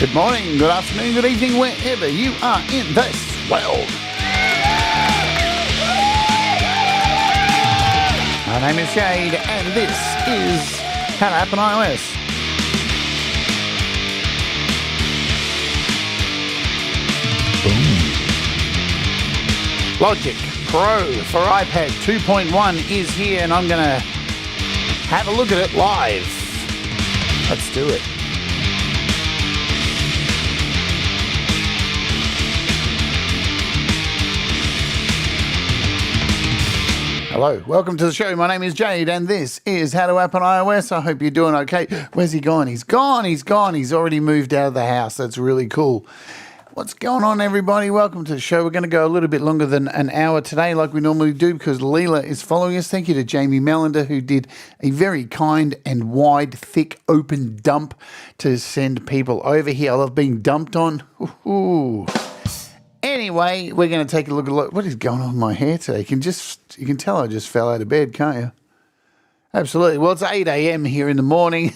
Good morning, good afternoon, good evening, wherever you are in this world. My name is Jade, and this is How to Happen iOS. Boom. Logic Pro for iPad 2.1 is here, and I'm going to have a look at it live. Let's do it. Hello, welcome to the show. My name is Jade, and this is How to Happen iOS. I hope you're doing okay. Where's he gone? He's gone. He's already moved out of the house. That's really cool. What's going on, everybody? Welcome to the show. We're going to go a little bit longer than an hour today, like we normally do, because Leela is following us. Thank you to Jamie Melander, who did a very kind and wide, thick, open dump to send people over here. I love being dumped on. Ooh. Anyway, we're going to take a look at what is going on with my hair today. You can tell I just fell out of bed, can't you? Absolutely. Well, it's 8 a.m. here in the morning.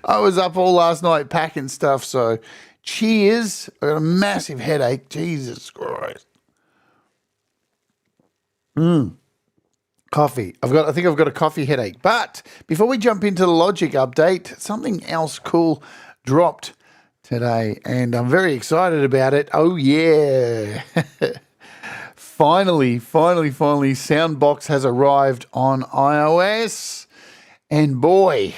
I was up all last night packing stuff, so cheers. I got a massive headache. Jesus Christ. Coffee. I think I've got a coffee headache. But before we jump into the Logic update, something else cool dropped today, and I'm very excited about it. Oh, yeah. Finally, Soundbox has arrived on iOS, and boy,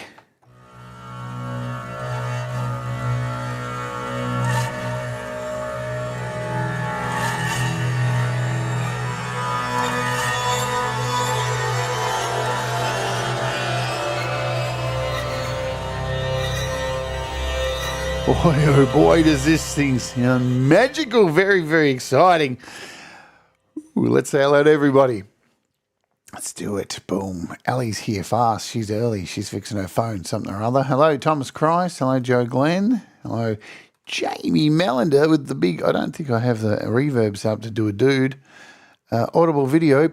boy, oh boy, does this thing sound magical. Very, very exciting. Ooh, let's say hello to everybody. Let's do it. Boom. Ellie's here fast. She's early. She's fixing her phone, something or other. Hello, Thomas Christ. Hello, Joe Glenn. Hello, Jamie Melander with the big, I don't think I have the reverbs up to do a dude. Audible video,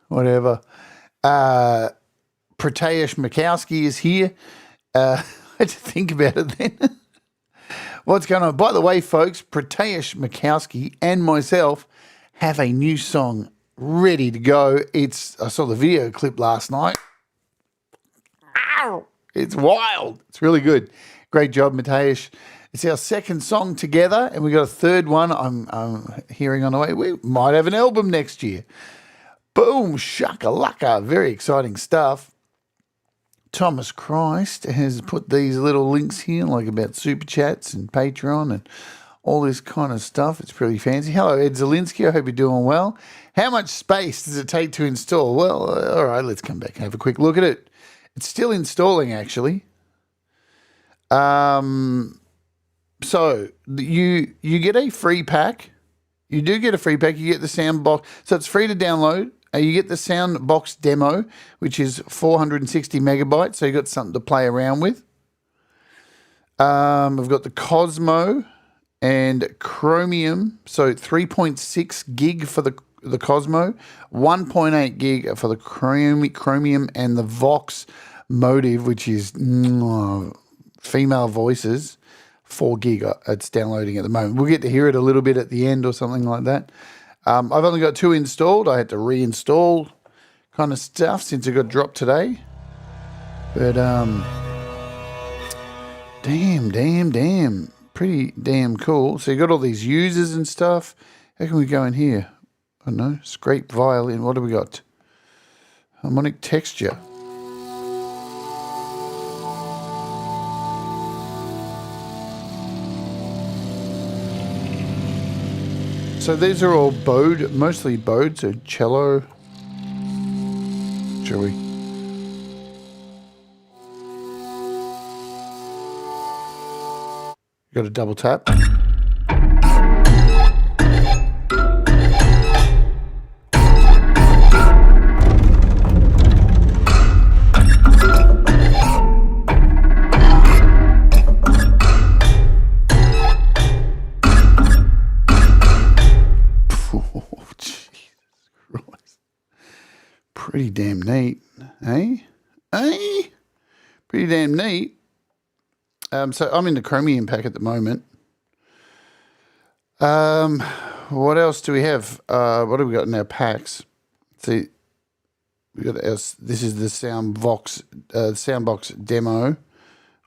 whatever. Pratesh Mikowski is here. I had to think about it then. What's going on? By the way, folks, Pratesh Mikowski and myself have a new song ready to go. I saw the video clip last night. Ow! It's wild. It's really good. Great job, Mateus. It's our second song together, and we got a third one I'm hearing on the way. We might have an album next year. Boom, shakalaka. Very exciting stuff. Thomas Christ has put these little links here, like about SuperChats and Patreon and all this kind of stuff. It's pretty fancy. Hello, Ed Zielinski. I hope you're doing well. How much space does it take to install? Well, all right, let's come back and have a quick look at it. It's still installing, actually. So you get a free pack. You do get a free pack. You get the Soundbox. So it's free to download. You get the Soundbox demo, which is 460 megabytes. So you got something to play around with. We've got the Cosmo and Chromium, so 3.6 gig for the Cosmo, 1.8 gig for the Chromium, and the Vox Motive, which is female voices, 4 gig. It's downloading at the moment. We'll get to hear it a little bit at the end or something like that. I've only got 2 installed. I had to reinstall kind of stuff since it got dropped today. But damn. Pretty damn cool. So you got all these users and stuff. How can we go in here? I don't know. Scrape violin. What do we got? Harmonic texture. So these are all bowed, mostly bowed, so cello. Shall we? Got a double tap. Pretty damn neat, eh? Pretty damn neat. So I'm in the Chromium pack at the moment. What else do we have? What have we got in our packs? See, we got this is the Soundbox demo.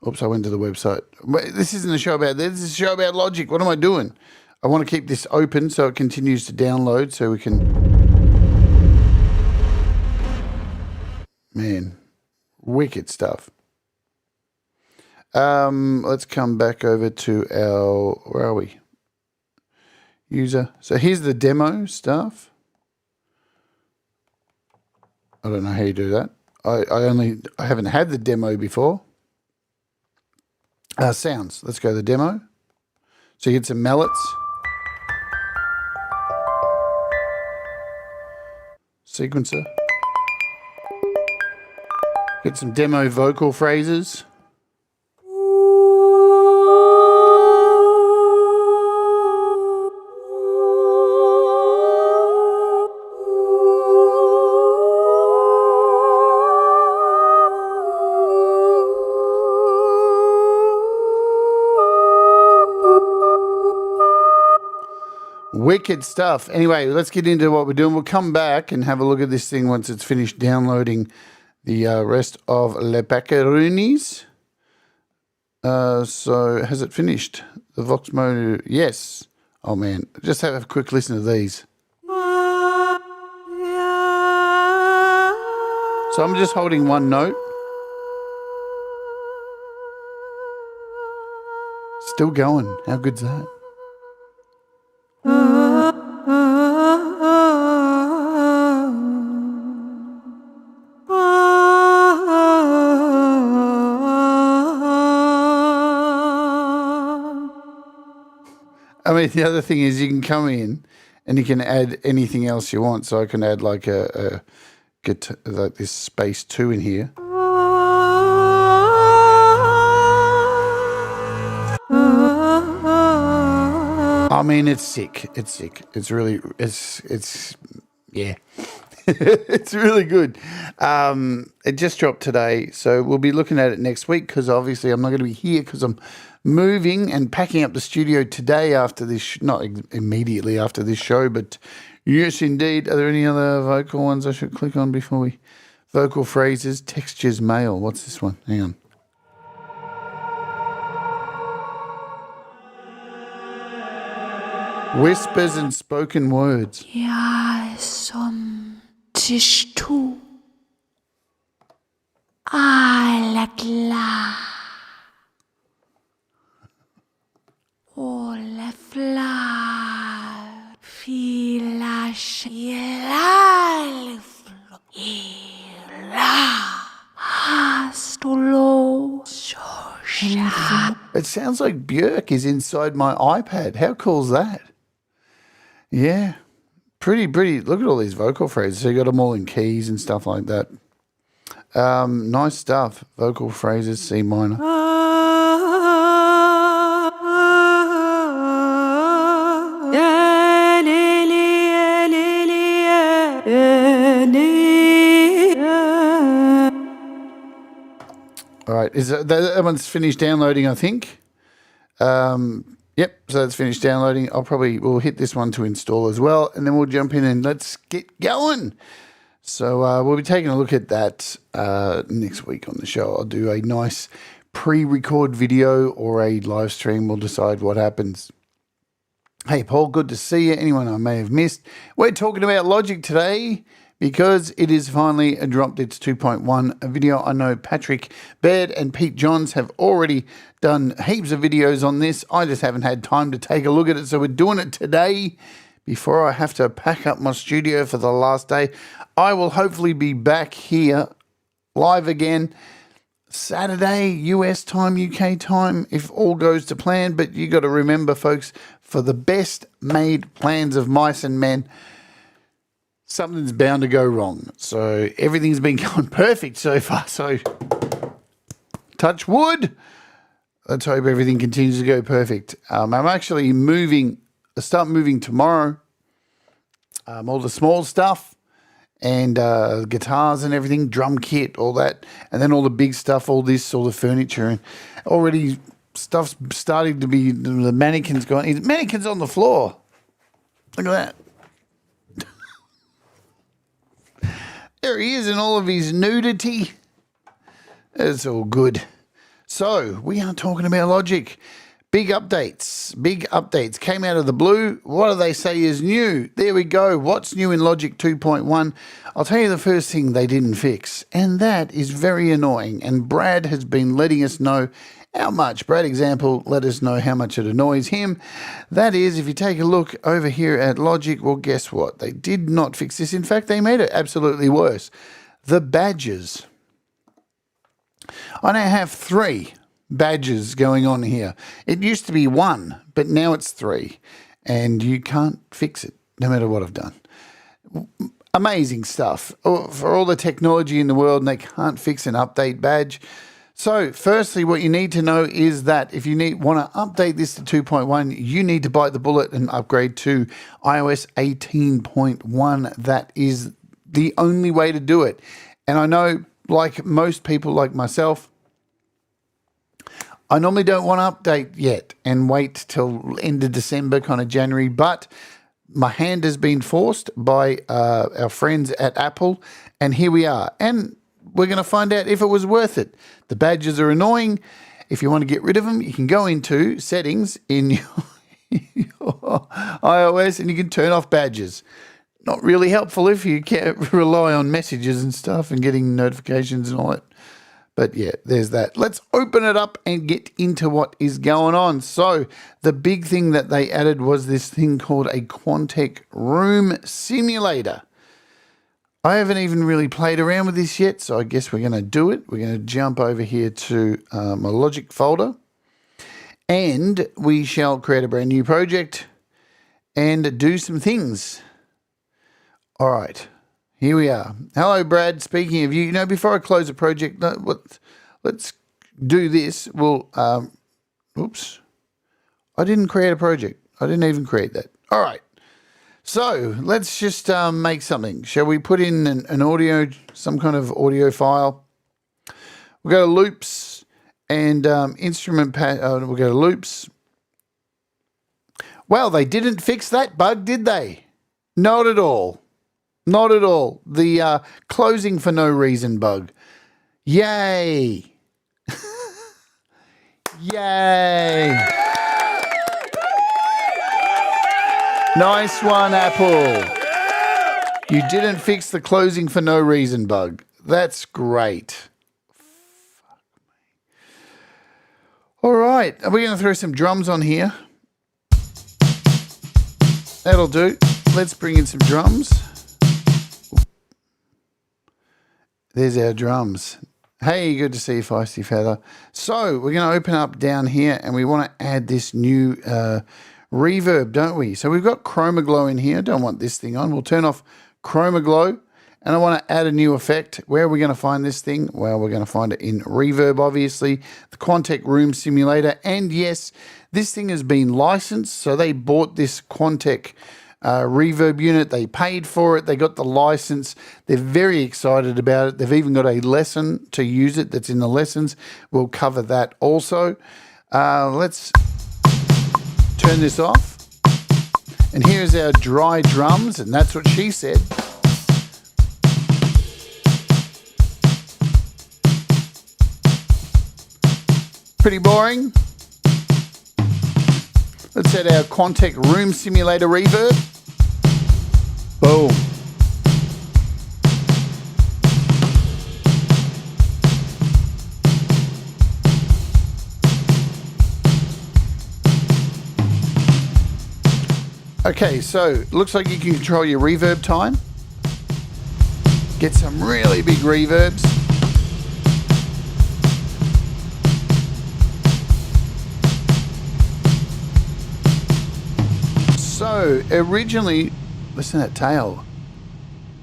Oops, I went to the website. This isn't a show about this. This is a show about Logic. What am I doing? I want to keep this open so it continues to download so we can... Man, wicked stuff. Let's come back over to our... Where are we? User. So here's the demo stuff. I don't know how you do that. I haven't had the demo before. Sounds. Let's go to the demo. So you get some mallets. Sequencer. Get some demo vocal phrases. Wicked stuff. Anyway, let's get into what we're doing. We'll come back and have a look at this thing once it's finished downloading the rest of Le Paccaroonies. So has it finished? The Vox mode? Yes. Oh, man. Just have a quick listen to these. So I'm just holding one note. Still going. How good's that? I mean, the other thing is you can come in and you can add anything else you want. So I can add like get like this space 2 in here. I mean, it's sick. It's sick. It's really, yeah. It's really good. It just dropped today, so we'll be looking at it next week because obviously I'm not going to be here because I'm moving and packing up the studio today after this, not immediately after this show, but yes, indeed. Are there any other vocal ones I should click on before we... Vocal phrases, textures, mail. What's this one? Hang on. Whispers and spoken words. Ja, som tistu. Alla klar. Ole flar. Fila shilal. It sounds like Björk is inside my iPad. How cool is that? Yeah, pretty. Look at all these vocal phrases. So you got them all in keys and stuff like that. Nice stuff. Vocal phrases, C minor. All right, that one's finished downloading, I think. Yep, so that's finished downloading. We'll hit this one to install as well, and then we'll jump in and let's get going. So we'll be taking a look at that next week on the show. I'll do a nice pre-record video or a live stream. We'll decide what happens. Hey, Paul, good to see you. Anyone I may have missed. We're talking about Logic today because it is finally dropped its 2.1 video. I know Patrick Baird and Pete Johns have already done heaps of videos on this. I just haven't had time to take a look at it, so we're doing it today before I have to pack up my studio for the last day. I will hopefully be back here live again Saturday, US time, UK time, if all goes to plan. But you got to remember, folks, for the best made plans of mice and men, something's bound to go wrong. So everything's been going perfect so far. So touch wood. Let's hope everything continues to go perfect. I'm actually moving. I start moving tomorrow. All the small stuff and guitars and everything, drum kit, all that, and then all the big stuff, all this, all the furniture, and already stuff's starting to be, the mannequin's gone. Mannequin's on the floor. Look at that. There he is in all of his nudity. It's all good. So we are talking about Logic. Big updates came out of the blue. What do they say is new? There we go. What's new in Logic 2.1? I'll tell you the first thing they didn't fix, and that is very annoying. And Brad has been letting us know how much. Brad Example let us know how much it annoys him. That is, if you take a look over here at Logic, well, guess what? They did not fix this. In fact, they made it absolutely worse. The badges. I now have 3 badges going on here. It used to be 1, but now it's 3, and you can't fix it no matter what I've done. Amazing stuff for all the technology in the world, and they can't fix an update badge. So firstly, what you need to know is that if you want to update this to 2.1, you need to bite the bullet and upgrade to iOS 18.1. That is the only way to do it. And I know, like most people like myself, I normally don't want to update yet and wait till end of December, kind of January, but my hand has been forced by our friends at Apple, and here we are. And we're going to find out if it was worth it. The badges are annoying. If you want to get rid of them, you can go into settings in your iOS and you can turn off badges. Not really helpful if you can't rely on messages and stuff and getting notifications and all that. But yeah, there's that. Let's open it up and get into what is going on. So the big thing that they added was this thing called a Quantec room simulator. I haven't even really played around with this yet, so I guess we're going to do it. We're going to jump over here to my Logic folder, and we shall create a brand new project and do some things. All right. Here we are. Hello, Brad. Speaking of you, before I close the project, let's do this. Well, oops. I didn't create a project. I didn't even create that. All right. So let's just make something. Shall we put in an audio, some kind of audio file? We'll go to loops and instrument pad. We'll go to loops. Well, they didn't fix that bug, did they? Not at all. Not at all. The closing for no reason bug. Yay. Yay. Nice one, Apple. You didn't fix the closing for no reason bug. That's great. Fuck me. All right. Are we going to throw some drums on here? That'll do. Let's bring in some drums. There's our drums. Hey, good to see you, Feisty Feather. So we're going to open up down here and we want to add this new reverb, don't we? So we've got Chroma Glow in here. Don't want this thing on. We'll turn off Chroma Glow and I want to add a new effect. Where are we going to find this thing? Well, we're going to find it in Reverb, obviously, the Quantec Room Simulator. And yes, this thing has been licensed. So they bought this Quantec reverb unit. They paid for it. They got the license. They're very excited about it. They've even got a lesson to use it that's in the lessons. We'll cover that also. Let's turn this off. And here's our dry drums, and that's what she said. Pretty boring. Let's set our Quantec Room Simulator reverb. Boom. Okay, so looks like you can control your reverb time. Get some really big reverbs. So originally, listen to that tail.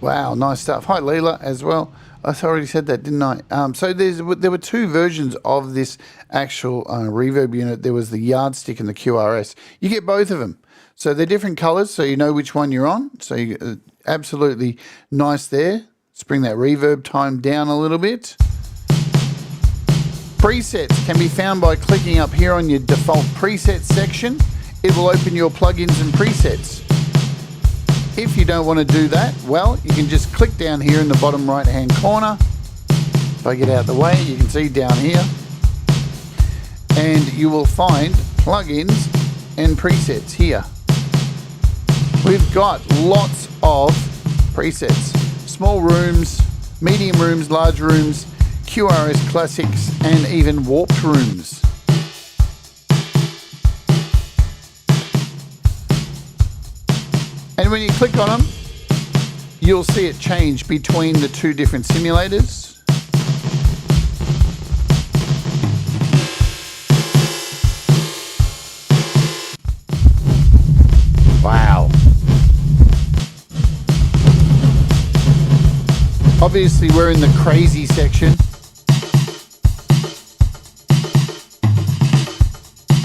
Wow, nice stuff. Hi, Leela, as well. I already said that, didn't I? So there were 2 versions of this actual reverb unit. There was the Yardstick and the QRS. You get both of them. So they're different colors, so you know which one you're on. So you absolutely nice there. Let's bring that reverb time down a little bit. Presets can be found by clicking up here on your default presets section. It will open your plugins and presets. If you don't want to do that, well, you can just click down here in the bottom right hand corner. If I get out of the way, you can see down here. And you will find plugins and presets here. We've got lots of presets. Small rooms, medium rooms, large rooms, QRS classics, and even warped rooms. And when you click on them, you'll see it change between the two different simulators. Wow. Obviously, we're in the crazy section.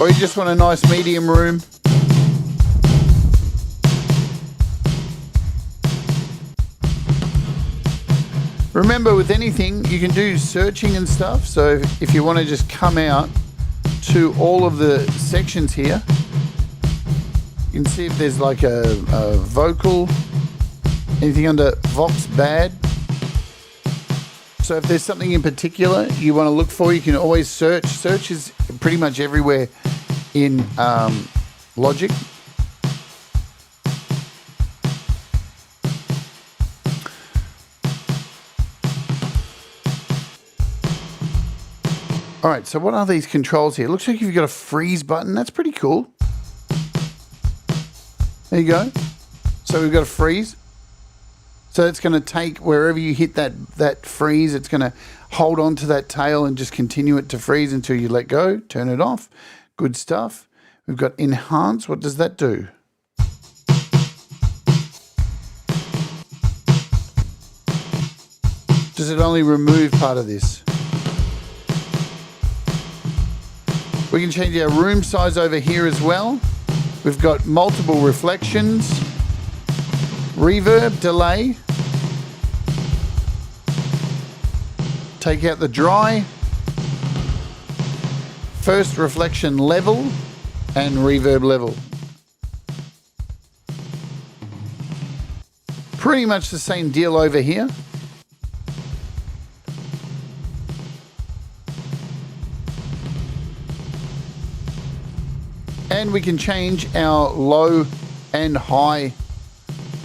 Or you just want a nice medium room. Remember, with anything, you can do searching and stuff. So if you want to just come out to all of the sections here, you can see if there's like a vocal, anything under Vox Bad. So if there's something in particular you want to look for, you can always search. Search is pretty much everywhere in Logic. All right, so what are these controls here? It looks like you've got a freeze button. That's pretty cool. There you go. So we've got a freeze. So it's going to take wherever you hit that freeze, it's going to hold on to that tail and just continue it to freeze until you let go, turn it off. Good stuff. We've got enhance. What does that do? Does it only remove part of this? We can change our room size over here as well. We've got multiple reflections, reverb, delay, take out the dry, first reflection level, and reverb level. Pretty much the same deal over here. And we can change our low and high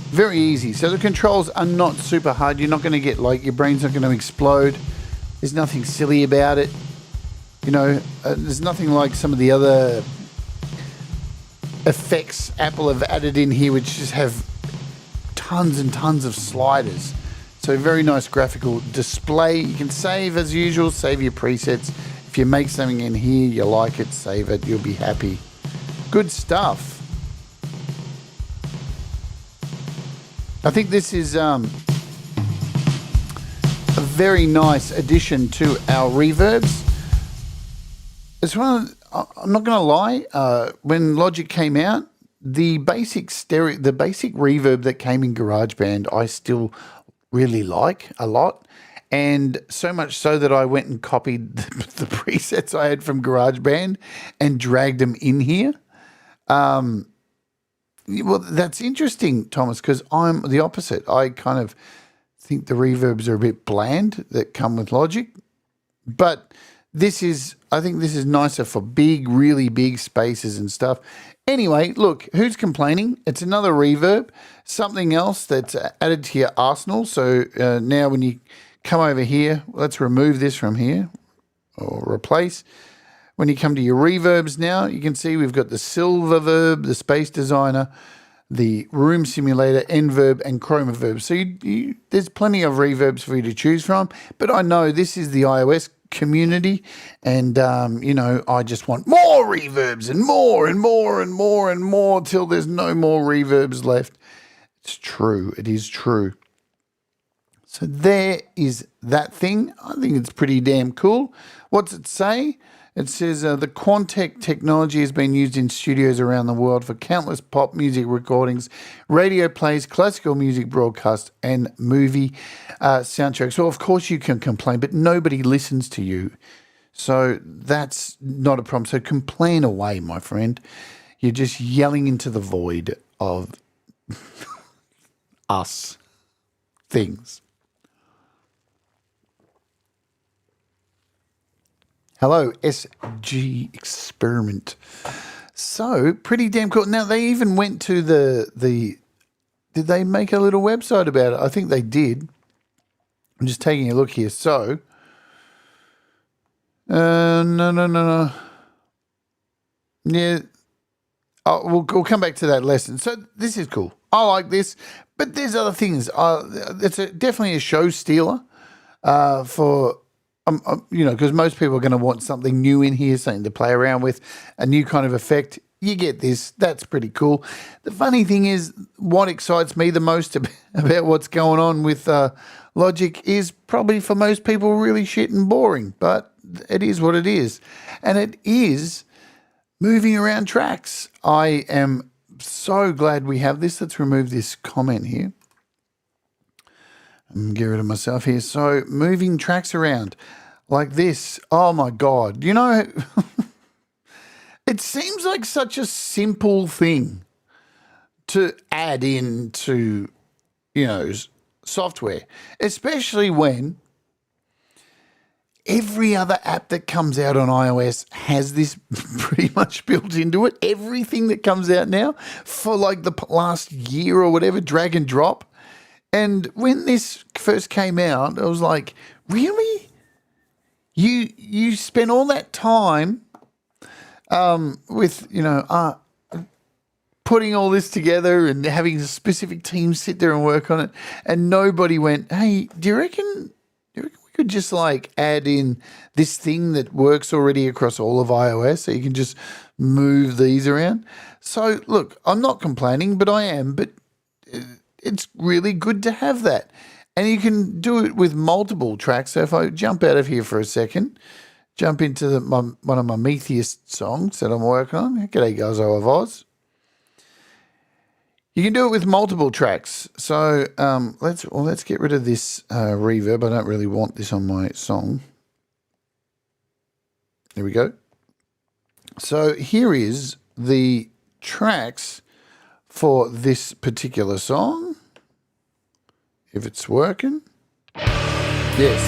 very easy. So the controls are not super hard. You're not going to get, like, your brain's not going to explode. There's nothing silly about it. You know, there's nothing like some of the other effects Apple have added in here, which just have tons and tons of sliders. So very nice graphical display. You can save as usual, save your presets. If you make something in here, you like it, save it, you'll be happy. Good stuff. I think this is a very nice addition to our reverbs. It's one of, I'm not going to lie, when Logic came out, the basic reverb that came in GarageBand, I still really like a lot. And so much so that I went and copied the presets I had from GarageBand and dragged them in here. Well, that's interesting, Thomas, because I'm the opposite. I kind of think the reverbs are a bit bland that come with Logic. But I think this is nicer for big, really big spaces and stuff. Anyway, look, who's complaining? It's another reverb, something else that's added to your arsenal. So now when you come over here, let's remove this from here or replace. When you come to your reverbs now, you can see we've got the Silver Verb, the Space Designer, the Room Simulator, Enverb, and Chroma Verb. So there's plenty of reverbs for you to choose from. But I know this is the iOS community, and you know, I just want more reverbs and more and more and more and more till there's no more reverbs left. It's true. It is true. So there is that thing. I think it's pretty damn cool. What's it say? It says the Quantec technology has been used in studios around the world for countless pop music recordings, radio plays, classical music broadcasts, and movie soundtracks. So, of course, you can complain, but nobody listens to you. So that's not a problem. So complain away, my friend. You're just yelling into the void of us things. Hello, SG Experiment. So pretty damn cool. Now they even went to the did they make a little website about it? I think they did. I'm just taking a look here. So no. Yeah. Oh, we'll come back to that lesson. So this is cool. I like this, but there's other things. It's definitely a show stealer for because most people are going to want something new in here, something to play around with, a new kind of effect. You get this. That's pretty cool. The funny thing is, what excites me the most about what's going on with Logic is probably for most people really shit and boring, but it is what it is. And it is moving around tracks. I am so glad we have this. Let's remove this comment here. And get rid of myself here. So moving tracks around like this. Oh my God. It seems like such a simple thing to add into, software, especially when every other app that comes out on iOS has this pretty much built into it. Everything that comes out now for like the last year or whatever, drag and drop. And when this first came out, I was like, really? You spent all that time with, putting all this together and having a specific team sit there and work on it, and nobody went, hey, do you reckon we could just like add in this thing that works already across all of iOS so you can just move these around? So look, I'm not complaining, but I am, but it's really good to have that. And you can do it with multiple tracks. So if I jump out of here for a second, jump into one of my meatiest songs that I'm working on. G'day, guys, of Oz. You can do it with multiple tracks. So let's get rid of this reverb. I don't really want this on my song. There we go. So here is the tracks for this particular song. If it's working. Yes.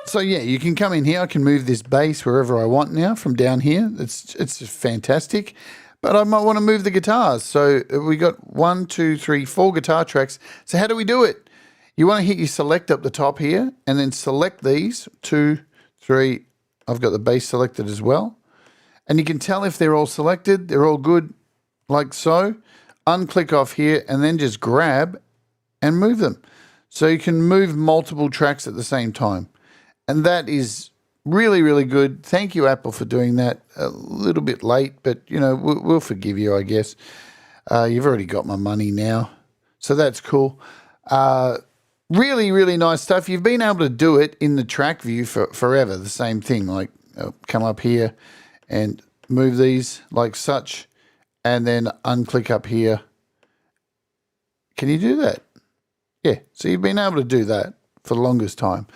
So yeah, you can come in here. I can move this bass wherever I want now from down here. It's just fantastic. But I might want to move the guitars. So we got 1, 2, 3, 4 guitar tracks. So how do we do it? You want to hit your select up the top here and then select these 2, 3. I've got the bass selected as well. And you can tell if they're all selected, they're all good, like so. Unclick off here and then just grab and move them. So you can move multiple tracks at the same time. And that is really, really good. Thank you, Apple, for doing that. A little bit late, but, we'll forgive you, I guess. You've already got my money now. So that's cool. Really, really nice stuff. You've been able to do it in the track view for forever. The same thing, like come up here and move these like such. And then unclick up here. Can you do that? Yeah, so you've been able to do that for the longest time.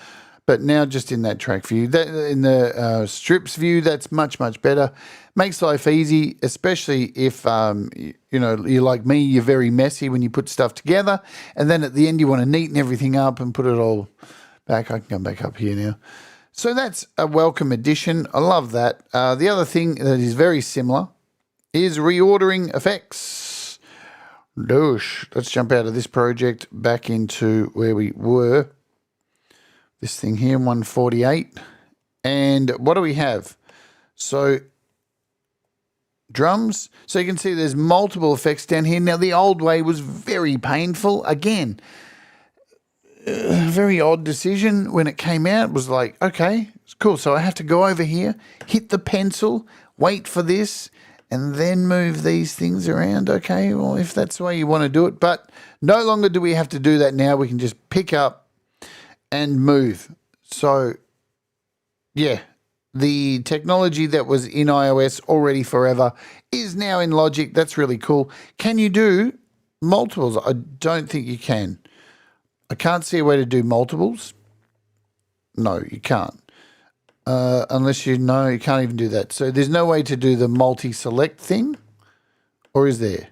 But now just in that track view, in the strips view, that's much, much better. Makes life easy, especially if, you're like me, you're very messy when you put stuff together. And then at the end, you want to neaten everything up and put it all back. I can come back up here now. So that's a welcome addition. I love that. The other thing that is very similar is reordering effects. Doosh. Let's jump out of this project back into where we were. This thing here, 148. And what do we have? So drums. So you can see there's multiple effects down here. Now the old way was very painful. Again, very odd decision when it came out. It was like, okay, it's cool. So I have to go over here, hit the pencil, wait for this, and then move these things around. Okay, well, if that's the way you want to do it. But no longer do we have to do that now. We can just pick up and move. So, yeah, the technology that was in iOS already forever is now in Logic. That's really cool. Can you do multiples? I don't think you can. I can't see a way to do multiples. No, you can't. Unless you know, you can't even do that. So there's no way to do the multi-select thing, or is there?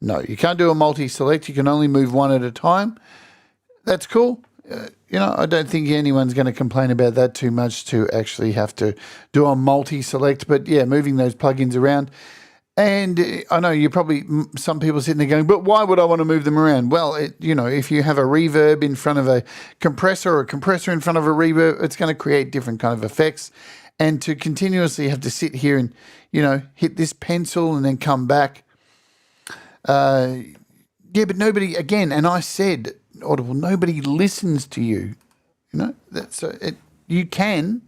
No, you can't do a multi-select. You can only move one at a time. That's cool. I don't think anyone's going to complain about that too much to actually have to do a multi-select. But yeah, moving those plugins around. And I know you're probably, some people sitting there going, but why would I want to move them around? Well, if you have a reverb in front of a compressor or a compressor in front of a reverb, it's going to create different kind of effects. And to continuously have to sit here and, hit this pencil and then come back. Yeah, but nobody, again, and I said, Audible, nobody listens to you. That's it. You can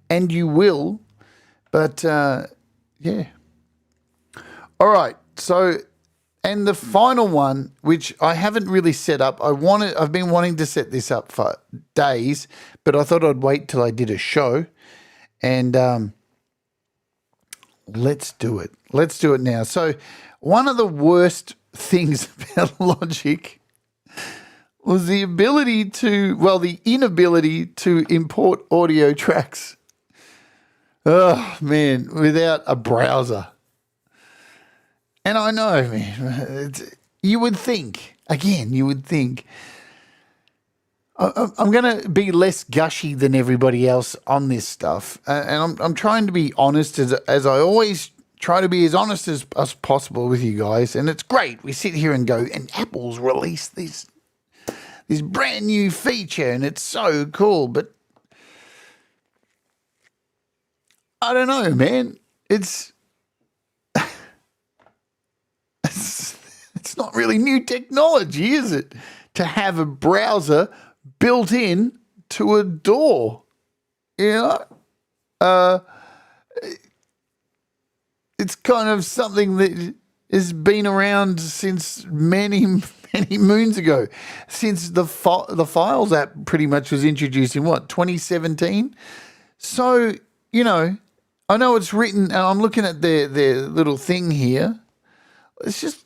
and you will, but yeah. All right, so, and the final one, which I haven't really set up, I've been wanting to set this up for days, but I thought I'd wait till I did a show, and let's do it. Let's do it now. So one of the worst things about Logic was the inability to import audio tracks. Oh, man, without a browser. And I know, man, you would think, I'm going to be less gushy than everybody else on this stuff. And I'm trying to be honest, as I always try to be as honest as possible with you guys. And it's great. We sit here and go, and Apple's released this brand new feature, and it's so cool. But I don't know, man. It's not really new technology, is it? To have a browser built in to a DAW. It's kind of something that has been around since many, many moons ago. Since the Files app pretty much was introduced in 2017? So, I know it's written, and I'm looking at their little thing here. Let's just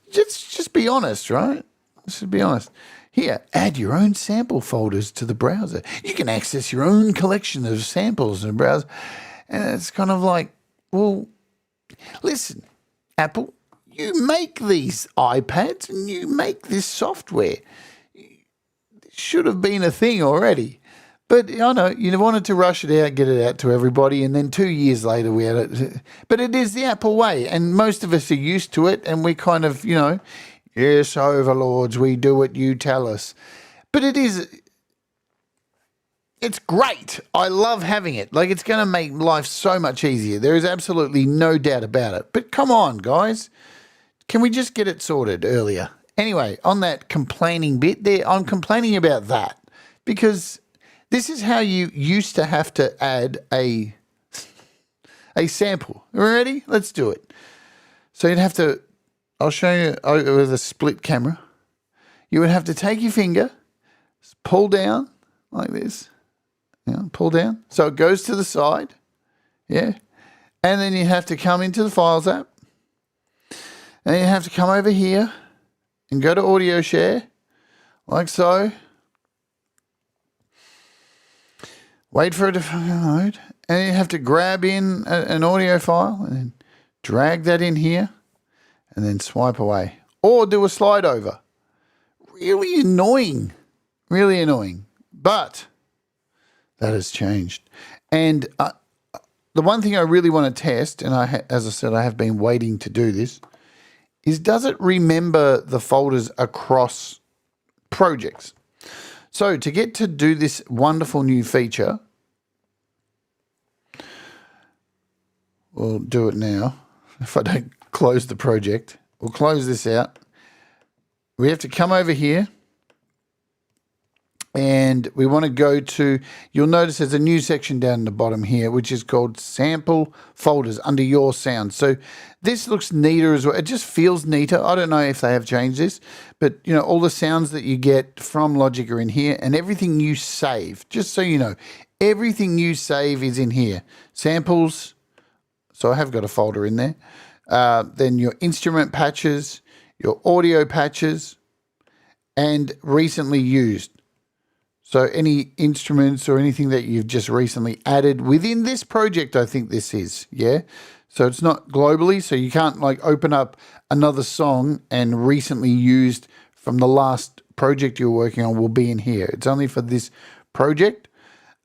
be honest, right? Let's just be honest. Here, add your own sample folders to the browser. You can access your own collection of samples in the browser. And it's kind of like, well, listen, Apple, you make these iPads and you make this software. It should have been a thing already. But I know you wanted to rush it out, get it out to everybody, and then 2 years later we had it. But it is the Apple way, and most of us are used to it, and we kind of, yes, overlords, we do what you tell us. But it's great. I love having it. Like, it's going to make life so much easier. There is absolutely no doubt about it. But come on, guys. Can we just get it sorted earlier? Anyway, on that complaining bit there, I'm complaining about that because this is how you used to have to add a sample. Ready? Let's do it. So you'd have to, I'll show you with a split camera. You would have to take your finger, pull down like this. Pull down. So it goes to the side. Yeah. And then you have to come into the Files app. And you have to come over here and go to Audio Share, like so. Wait for it to load. And you have to grab in an audio file and then drag that in here and then swipe away. Or do a slide over. Really annoying. Really annoying. But that has changed. And the one thing I really want to test, and as I said, I have been waiting to do this, is does it remember the folders across projects? So to get to do this wonderful new feature, we'll do it now. If I don't close the project, we'll close this out. We have to come over here and we want to go to, you'll notice there's a new section down the bottom here, which is called Sample Folders under Your Sound. So this looks neater as well. It just feels neater. I don't know if they have changed this, but all the sounds that you get from Logic are in here, and everything you save, just so you know, everything you save is in here. Samples, so I have got a folder in there. Then your instrument patches, your audio patches, and recently used. So any instruments or anything that you've just recently added within this project, I think this is, yeah? So it's not globally, so you can't like open up another song and recently used from the last project you're working on will be in here. It's only for this project.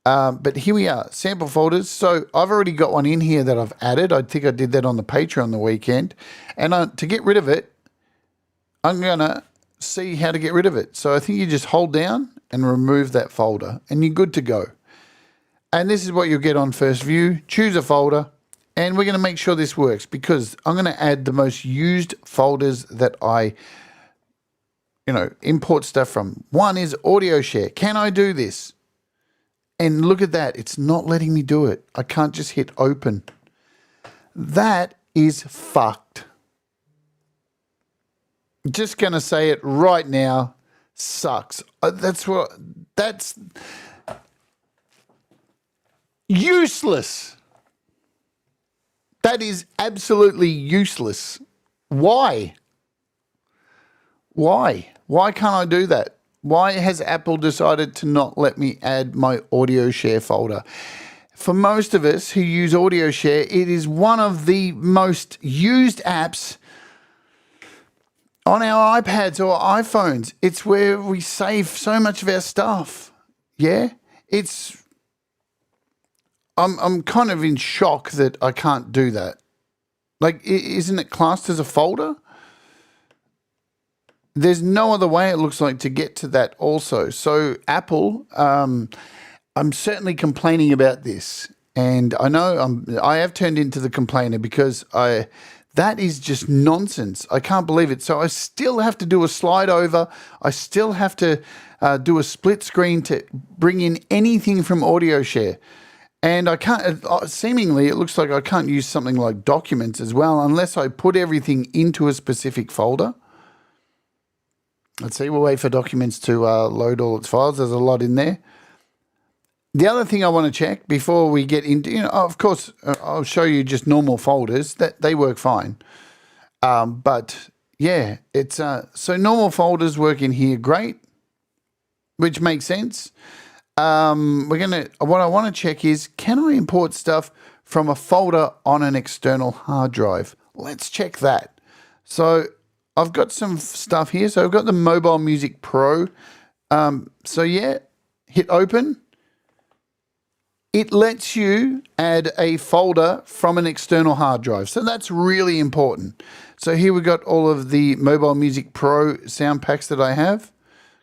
But here we are, sample folders. So I've already got one in here that I've added. I think I did that on the Patreon the weekend. And to get rid of it, I'm going to see how to get rid of it. So I think you just hold down and remove that folder and you're good to go. And this is what you'll get on first view. Choose a folder and we're going to make sure this works because I'm going to add the most used folders that I, import stuff from. One is audio share. Can I do this? And look at that. It's not letting me do it. I can't just hit open. That is fucked. Just going to say it right now. Sucks. That's useless. That is absolutely useless. Why? Why can't I do that? Why has Apple decided to not let me add my audio share folder? For most of us who use audio share, it is one of the most used apps on our iPads or iPhones. It's where we save so much of our stuff. Yeah? I'm kind of in shock that I can't do that. Like, isn't it classed as a folder? There's no other way, it looks like, to get to that also. So Apple, I'm certainly complaining about this. And I know I have turned into the complainer because that is just nonsense. I can't believe it. So I still have to do a slide over. I still have to do a split screen to bring in anything from audio share. And I can't, seemingly it looks like I can't use something like documents as well unless I put everything into a specific folder. Let's see, we'll wait for documents to load all its files. There's a lot in there. The other thing I want to check before we get into, of course, I'll show you just normal folders that they work fine. But yeah, it's so normal folders work in here great, which makes sense. What I want to check is, can I import stuff from a folder on an external hard drive? Let's check that. So I've got some stuff here. So I've got the Mobile Music Pro. So yeah, hit open. It lets you add a folder from an external hard drive. So that's really important. So here we've got all of the Mobile Music Pro sound packs that I have.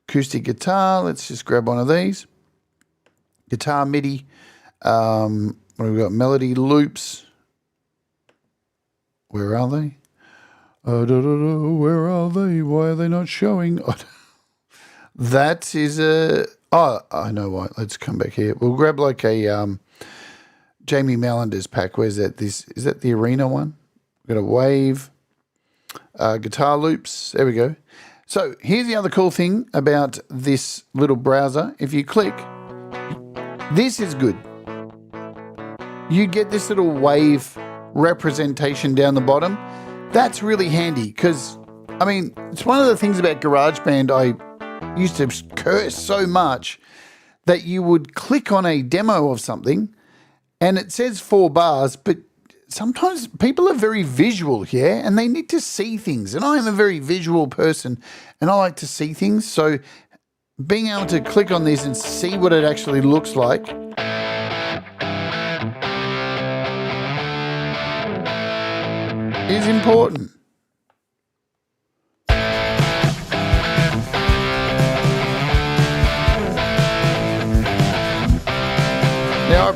Acoustic guitar. Let's just grab one of these. Guitar MIDI. What have we got? Melody loops. Where are they? Where are they? Why are they not showing? That is a... Oh, I know why. Let's come back here. We'll grab like a Jamie Mellander's pack. Where's that? Is that the Arena one? We've got a Wave. Guitar loops. There we go. So here's the other cool thing about this little browser. If you click, this is good. You get this little wave representation down the bottom. That's really handy because, I mean, it's one of the things about GarageBand I used to curse so much that you would click on a demo of something and it says 4 bars, but sometimes people are very visual here and they need to see things. And I am a very visual person and I like to see things. So being able to click on this and see what it actually looks like is important. Now,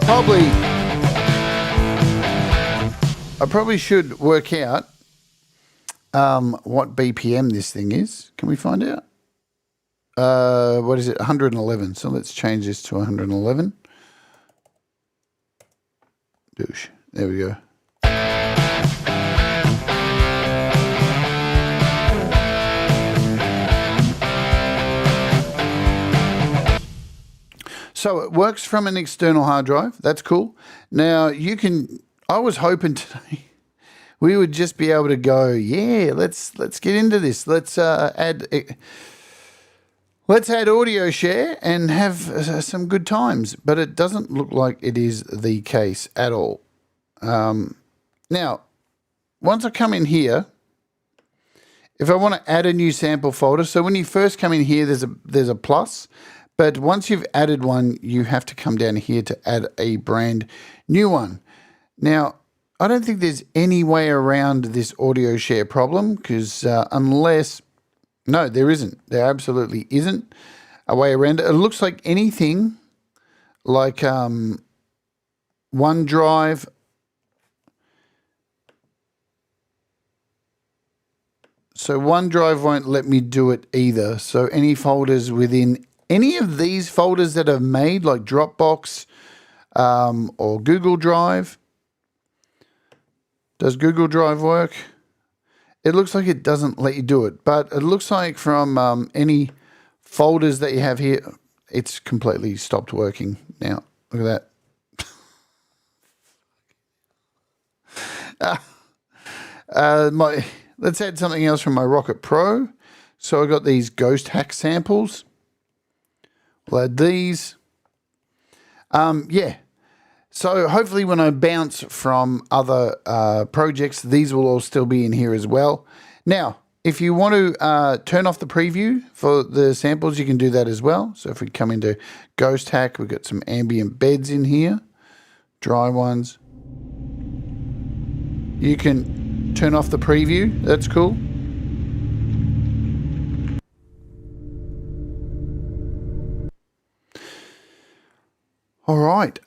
I probably should work out what BPM this thing is. Can we find out? What is it? 111. So let's change this to 111. Douche. There we go. So it works from an external hard drive. That's cool. Now you can, I was hoping today we would just be able to go, yeah, let's get into this. Let's add. Let's add audio share and have some good times, but it doesn't look like it is the case at all. Now, once I come in here, if I want to add a new sample folder, so when you first come in here, there's a plus, but once you've added one, you have to come down here to add a brand new one. Now, I don't think there's any way around this audio share problem because no, there isn't. There absolutely isn't a way around it. It looks like anything like OneDrive. So OneDrive won't let me do it either. So any folders within any of these folders that I've made, like Dropbox or Google Drive. Does Google Drive work? It looks like it doesn't let you do it, but it looks like from any folders that you have here, it's completely stopped working now. Look at that. Let's add something else from my Rocket Pro. So I got these Ghost Hack samples. We'll add these. Yeah. So hopefully when I bounce from other projects, these will all still be in here as well. Now, if you want to turn off the preview for the samples, you can do that as well. So if we come into Ghost Hack, we've got some ambient beds in here, dry ones. You can turn off the preview. That's cool. All right.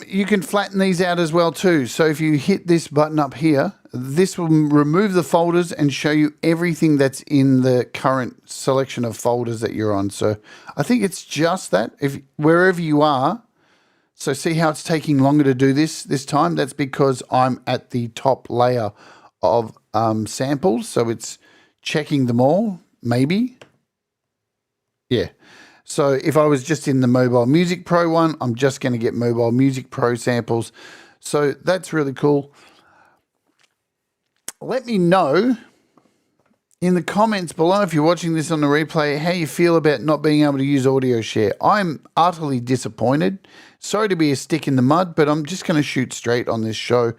You can flatten these out as well too. So if you hit this button up here, this will remove the folders and show you everything that's in the current selection of folders that you're on. So I think it's just that if wherever you are. So see how it's taking longer to do this time? That's because I'm at the top layer of samples. So it's checking them all, maybe. Yeah. So if I was just in the Mobile Music Pro one, I'm just going to get Mobile Music Pro samples. So that's really cool. Let me know in the comments below if you're watching this on the replay how you feel about not being able to use audio share. I'm utterly disappointed. Sorry to be a stick in the mud, but I'm just going to shoot straight on this show.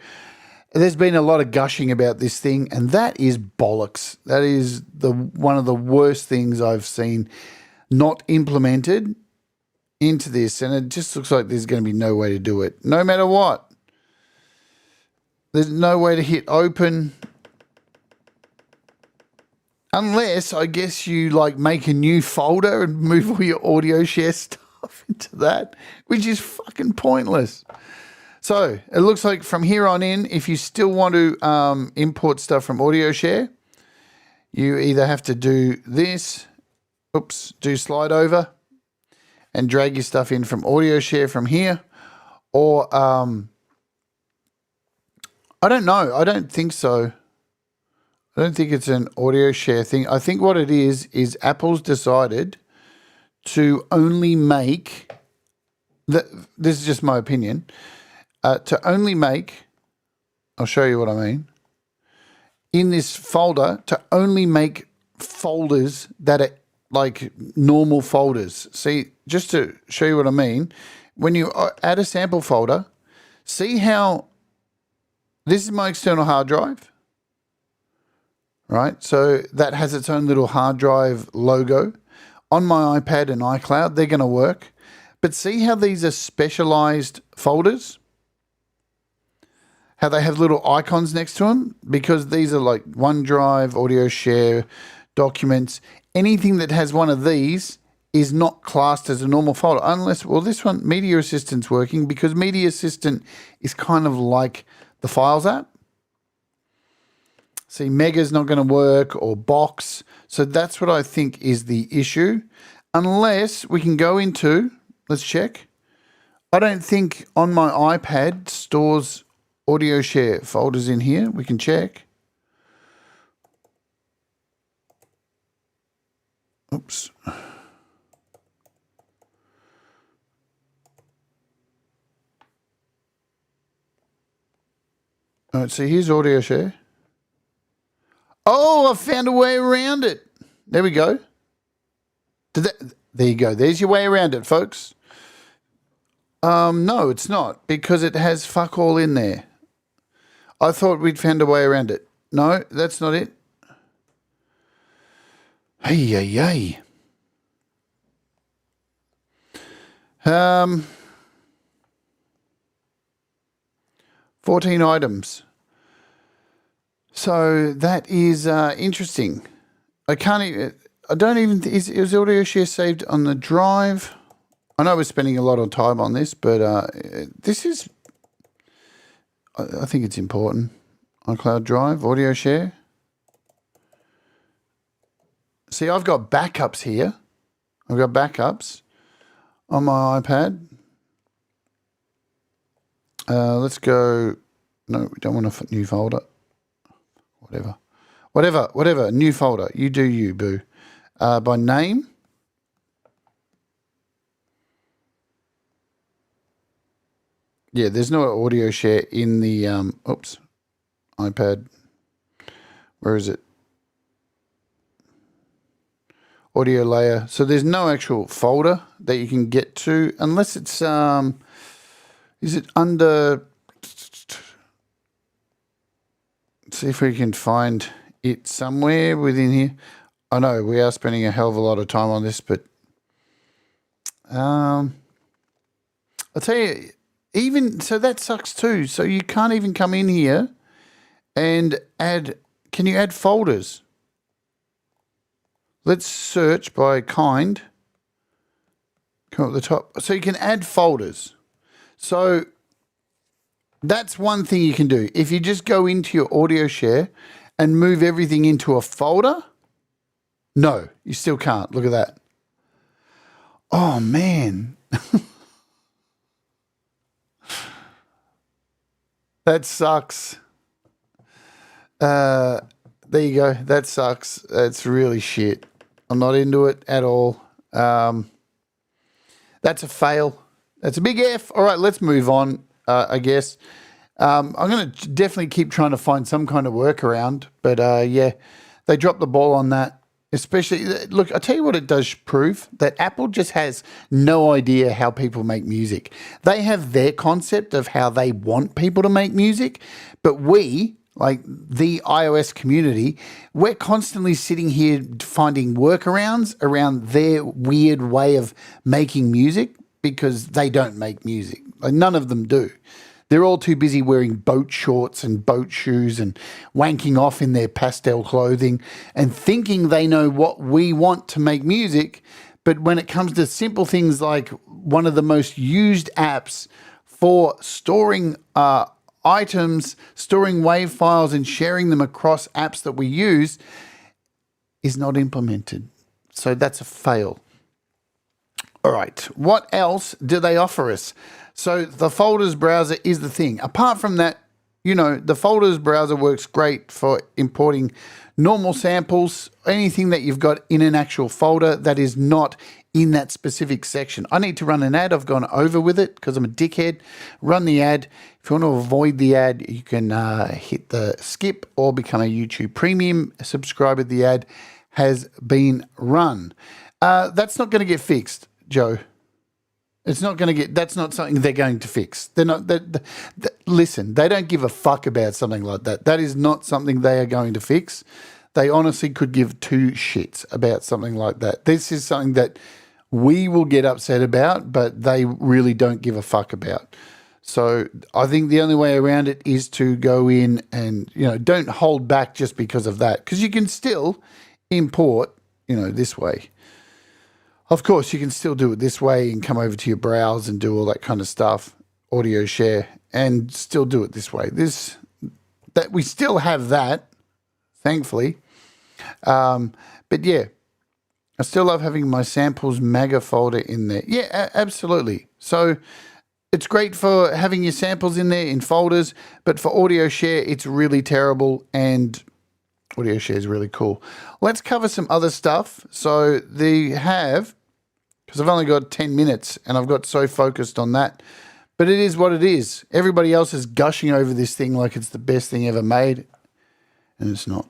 There's been a lot of gushing about this thing, and that is bollocks. That is one of the worst things I've seen not implemented into this, and it just looks like there's going to be no way to do it, no matter what. There's no way to hit open, unless I guess you like make a new folder and move all your audio share stuff into that, which is fucking pointless. So it looks like from here on in, if you still want to import stuff from audio share, you either have to do this. Do slide over and drag your stuff in from audio share from here, or I don't know. I don't think so. I don't think it's an audio share thing. I think what it is Apple's decided to only make this is just my opinion. To only make, I'll show you what I mean. In this folder, to only make folders that are like normal folders. See, just to show you what I mean, when you add a sample folder, see how this is my external hard drive, right? So that has its own little hard drive logo. On my iPad and iCloud, they're going to work. But see how these are specialized folders? How they have little icons next to them? Because these are like OneDrive, audio share, documents. Anything that has one of these is not classed as a normal folder unless, well, this one, Media Assistant's working because Media Assistant is kind of like the Files app. See, Mega's not going to work or Box. So that's what I think is the issue. Unless we can go into, let's check. I don't think on my iPad stores audio share folders in here. We can check. Oops. All right, so here's audio share. Oh, I found a way around it. There we go. There you go. There's your way around it, folks. No, it's not, because it has fuck all in there. I thought we'd found a way around it. No, that's not it. Hey, hey, hey. 14 items. So that is interesting. I don't even, is audio share saved on the drive? I know we're spending a lot of time on this, but this is, I think it's important. On Cloud Drive, audio share. See, I've got backups here. I've got backups on my iPad. Let's go. No, we don't want a new folder. Whatever. New folder. You do you, boo. By name. Yeah, there's no audio share in the iPad. Where is it? Audio layer. So there's no actual folder that you can get to unless it's is it under, let's see if we can find it somewhere within here. I know we are spending a hell of a lot of time on this, but I'll tell you, even so that sucks too. So you can't even come in here and add, can you add folders? Let's search by kind. Come up at the top. So you can add folders. So that's one thing you can do. If you just go into your audio share and move everything into a folder, no, you still can't. Look at that. Oh, man. That sucks. There you go. That sucks. That's really shit. I'm not into it at all. That's a fail. That's a big F. All right, let's move on, I guess. I'm going to definitely keep trying to find some kind of workaround. But, yeah, they dropped the ball on that. Especially, look, I'll tell you what it does prove, that Apple just has no idea how people make music. They have their concept of how they want people to make music, but we, like the iOS community, we're constantly sitting here finding workarounds around their weird way of making music because they don't make music. Like, none of them do. They're all too busy wearing boat shorts and boat shoes and wanking off in their pastel clothing and thinking they know what we want to make music. But when it comes to simple things like one of the most used apps for storing items, storing WAV files and sharing them across apps that we use is not implemented. So that's a fail. All right, what else do they offer us? So the folders browser is the thing. Apart from that, you know, the folders browser works great for importing normal samples, anything that you've got in an actual folder that is not in that specific section. I need to run an ad. I've gone over with it because I'm a dickhead. Run the ad. If you want to avoid the ad, you can hit the skip or become a YouTube Premium subscriber. The ad has been run. That's not going to get fixed, Joe. It's not going to get, that's not something they're going to fix. They're not, listen, they don't give a fuck about something like that. That is not something they are going to fix. They honestly could give two shits about something like that. This is something that we will get upset about, but they really don't give a fuck about. So I think the only way around it is to go in and, you know, don't hold back just because of that. Because you can still import, you know, this way. Of course, you can still do it this way and come over to your browse and do all that kind of stuff, audio share, and still do it this way. That we still have that, thankfully. But yeah, I still love having my samples MAGA folder in there. Yeah, absolutely. So it's great for having your samples in there in folders, but for audio share, it's really terrible, and audio share is really cool. Let's cover some other stuff. So they have, because I've only got 10 minutes and I've got so focused on that, but it is what it is. Everybody else is gushing over this thing like it's the best thing ever made, and it's not.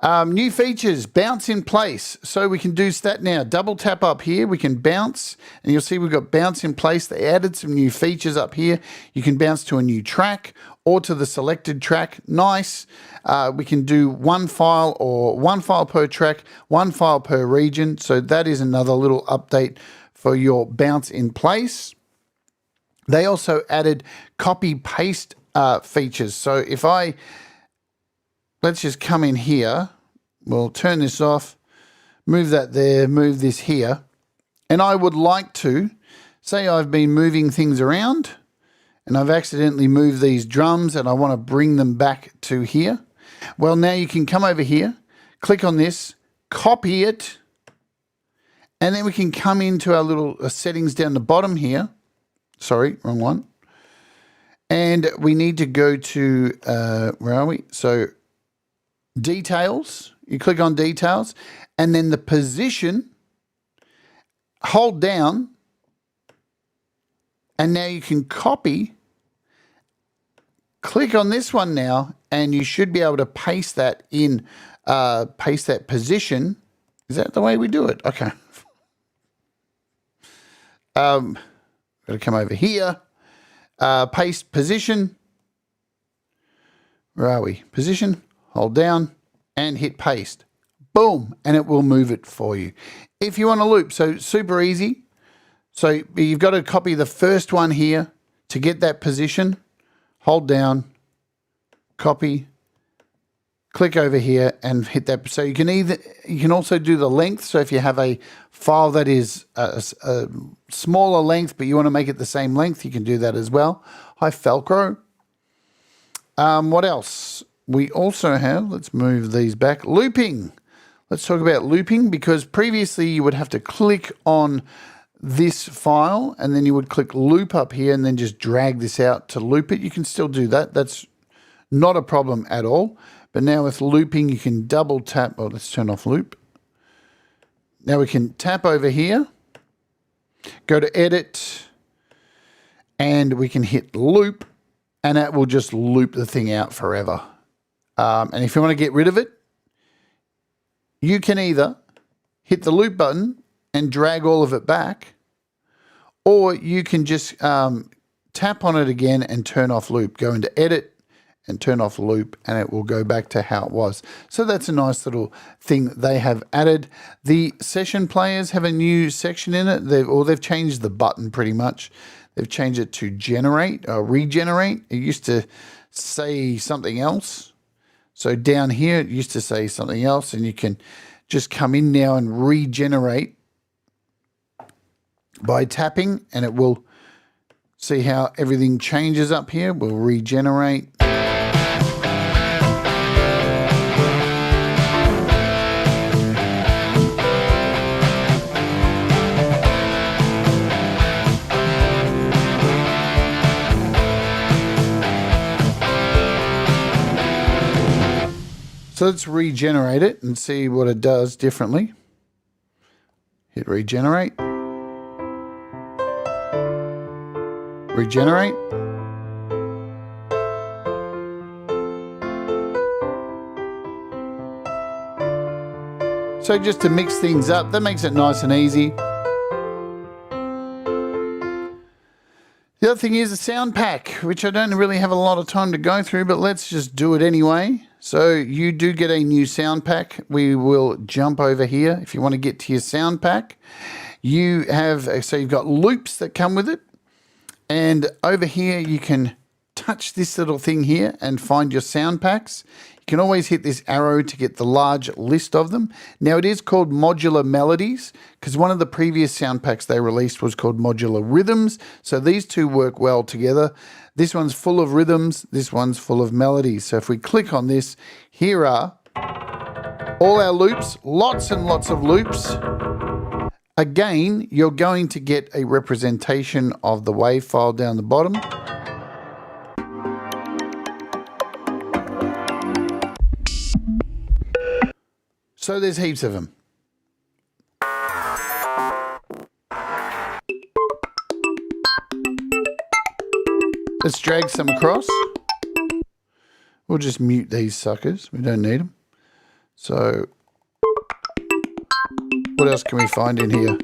New features, bounce in place. So we can do that now. Double tap up here, we can bounce, and you'll see we've got bounce in place. They added some new features up here. You can bounce to a new track or to the selected track. Nice. We can do one file or one file per track, one file per region. So that is another little update for your bounce in place. They also added copy paste features. So if let's just come in here. We'll turn this off, move that there, move this here. And I would like to, say I've been moving things around and I've accidentally moved these drums and I want to bring them back to here. Well, now you can come over here, click on this, copy it, and then we can come into our little settings down the bottom here. Sorry, wrong one. And we need to go to, where are we? So details, you click on details, and then the position, hold down, and now you can copy, click on this one now, and you should be able to paste that in, paste that position. Is that the way we do it? Okay. Got to come over here, paste position. Where are we? Position, hold down, and hit paste. Boom, and it will move it for you. If you want to loop, so super easy. So you've got to copy the first one here to get that position. Hold down, copy, click over here and hit that. So you can also do the length. So if you have a file that is a smaller length, but you want to make it the same length, you can do that as well. Hi, Velcro. What else? We also have, let's move these back, looping. Let's talk about looping, because previously you would have to click on this file and then you would click loop up here and then just drag this out to loop it. You can still do that. That's not a problem at all. But now with looping, you can double tap. Oh, let's turn off loop. Now we can tap over here, go to edit, and we can hit loop, and that will just loop the thing out forever. And if you want to get rid of it, you can either hit the loop button and drag all of it back, or you can just tap on it again and turn off loop. Go into edit and turn off loop, and it will go back to how it was. So that's a nice little thing they have added. The session players have a new section in it. They've changed the button pretty much. They've changed it to generate or regenerate. It used to say something else. So down here, it used to say something else, and you can just come in now and regenerate by tapping, and it will see how everything changes up here. We'll regenerate. So let's regenerate it and see what it does differently. Hit regenerate. Regenerate. So just to mix things up, that makes it nice and easy. The other thing is the sound pack, which I don't really have a lot of time to go through, but let's just do it anyway. So you do get a new sound pack. We will jump over here. If you want to get to your sound pack, you have, so you've got loops that come with it. And over here, you can touch this little thing here and find your sound packs. You can always hit this arrow to get the large list of them. Now it is called Modular Melodies, because one of the previous sound packs they released was called Modular Rhythms. So these two work well together. This one's full of rhythms, this one's full of melodies. So if we click on this, here are all our loops, lots and lots of loops. Again, you're going to get a representation of the wave file down the bottom. So there's heaps of them. Let's drag some across. We'll just mute these suckers. We don't need them. So what else can we find in here?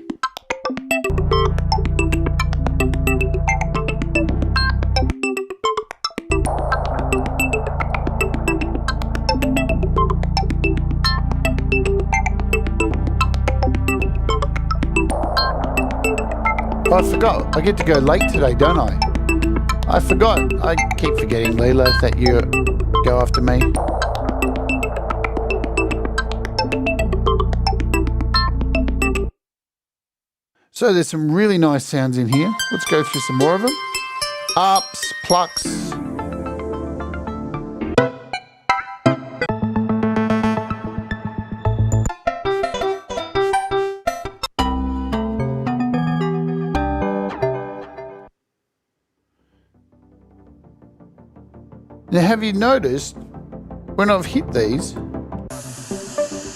Oh, I forgot. I get to go late today, don't I? I forgot. I keep forgetting, Leela, that you go after me. So there's some really nice sounds in here. Let's go through some more of them. Ups, plucks. Now, have you noticed when I've hit these?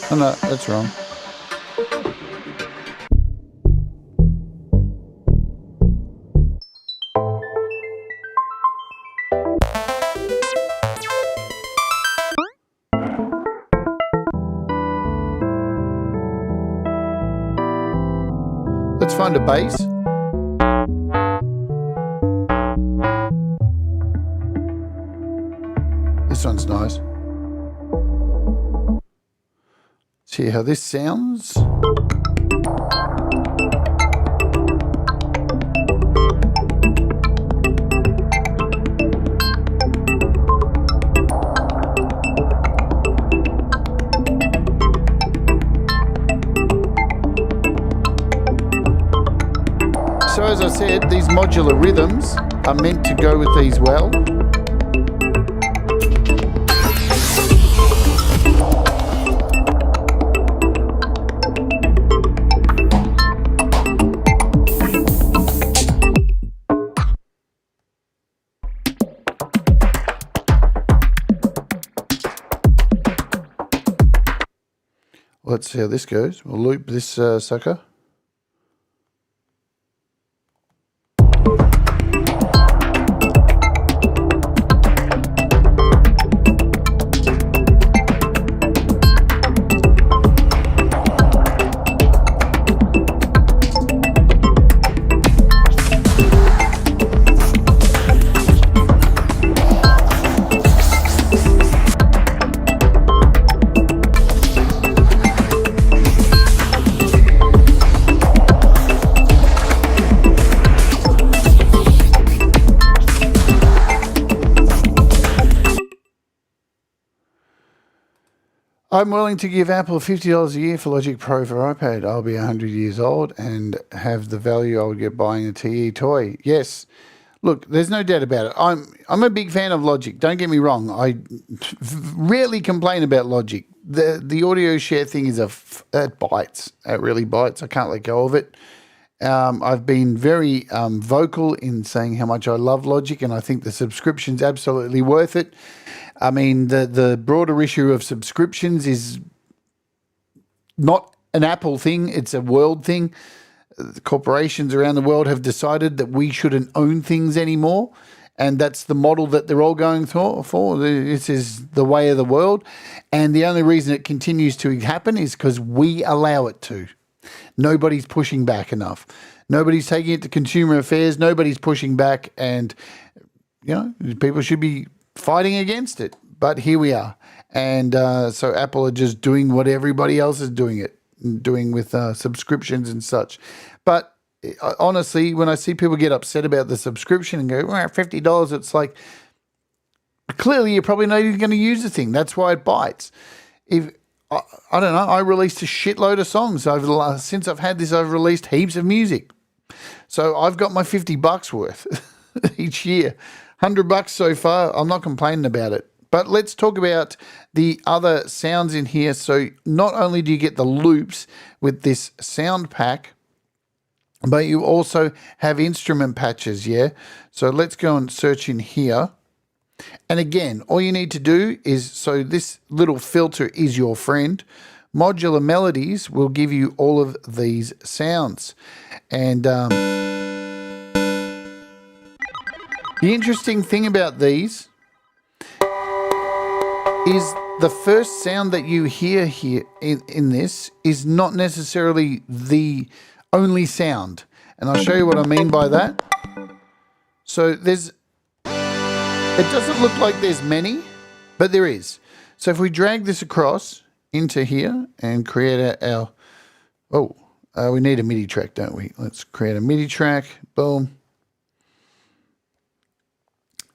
Oh no, that's wrong. Let's find a bass. This one's nice. See how this sounds. So as I said, these modular rhythms are meant to go with these well. Let's see how this goes. We'll loop this sucker. I'm willing to give Apple $50 a year for Logic Pro for iPad. I'll be 100 years old and have the value I would get buying a TE toy. Yes. Look, there's no doubt about it. I'm a big fan of Logic. Don't get me wrong. I rarely complain about Logic. The audio share thing is it bites. It really bites. I can't let go of it. I've been very vocal in saying how much I love Logic, and I think the subscription's absolutely worth it. I mean, the broader issue of subscriptions is not an Apple thing. It's a world thing. The corporations around the world have decided that we shouldn't own things anymore, and that's the model that they're all going for. This is the way of the world, and the only reason it continues to happen is because we allow it to. Nobody's pushing back enough. Nobody's taking it to consumer affairs. Nobody's pushing back, and people should be fighting against it. But here we are, and so Apple are just doing what everybody else is doing with subscriptions and such. But honestly, when I see people get upset about the subscription and go, $50, it's like, clearly you're probably not even going to use the thing. That's why it bites. If I don't know, I released a shitload of songs since I've had this. I've released heaps of music, so I've got my $50 worth each year. $100 so far. I'm not complaining about it. But let's talk about the other sounds in here. So not only do you get the loops with this sound pack, but you also have instrument patches, yeah? So let's go and search in here. And again, all you need to do is, so this little filter is your friend. Modular Melodies will give you all of these sounds. And the interesting thing about these is the first sound that you hear here in this is not necessarily the only sound. And I'll show you what I mean by that. So it doesn't look like there's many, but there is. So if we drag this across into here and create we need a MIDI track, don't we? Let's create a MIDI track. Boom.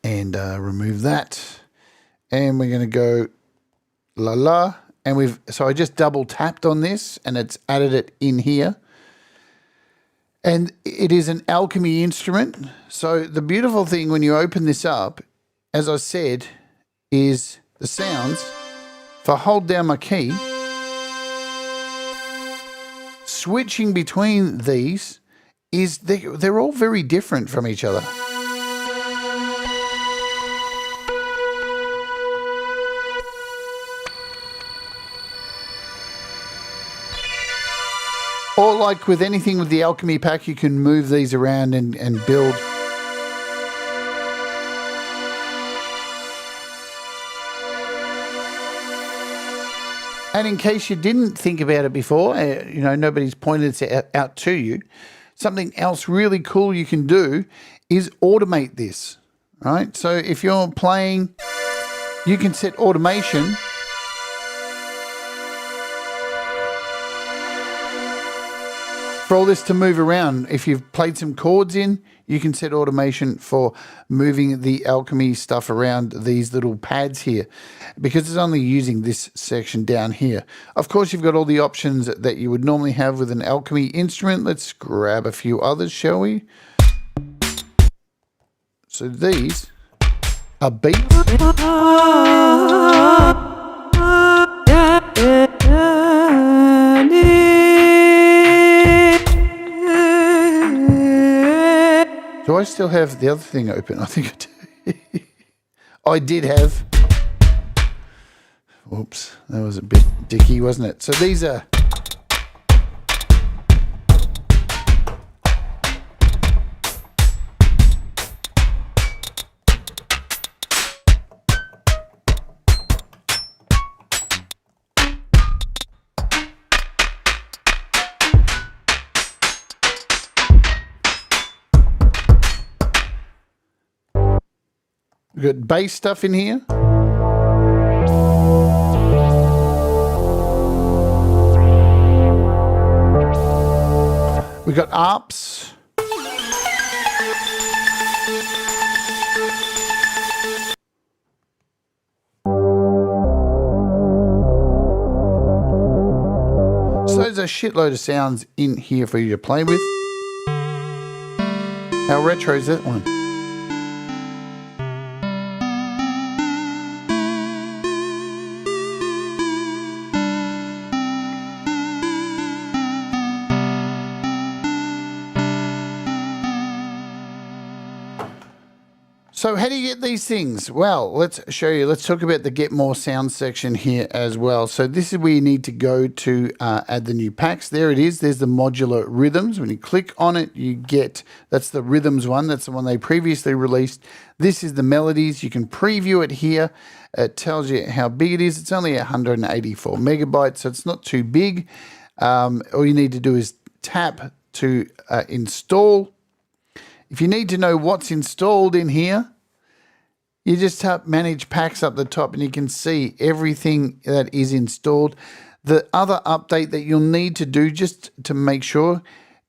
And remove that. And we're going to go la la. And so I just double tapped on this and it's added it in here. And it is an alchemy instrument. So the beautiful thing when you open this up, as I said, is the sounds. If I hold down my key, switching between these they're all very different from each other. Or like with anything with the alchemy pack, you can move these around and build. And in case you didn't think about it before, nobody's pointed it out to you, something else really cool you can do is automate this, right? So if you're playing, you can set automation for all this to move around. If you've played some chords in, you can set automation for moving the alchemy stuff around these little pads here, because it's only using this section down here. Of course, you've got all the options that you would normally have with an alchemy instrument. Let's grab a few others, shall we? So these are beats. Do I still have the other thing open? I think I do. I did have. Whoops, that was a bit dicky, wasn't it? So these are. We've got bass stuff in here. We've got arps. So there's a shitload of sounds in here for you to play with. How retro is that one? So how do you get these things? Well, let's show you. Let's talk about the Get More Sound section here as well. So this is where you need to go to add the new packs. There it is. There's the modular rhythms. When you click on it, you get, that's the rhythms one. That's the one they previously released. This is the melodies. You can preview it here. It tells you how big it is. It's only 184 megabytes, so it's not too big. All you need to do is tap to install. If you need to know what's installed in here, you just tap Manage Packs up the top and you can see everything that is installed. The other update that you'll need to do just to make sure,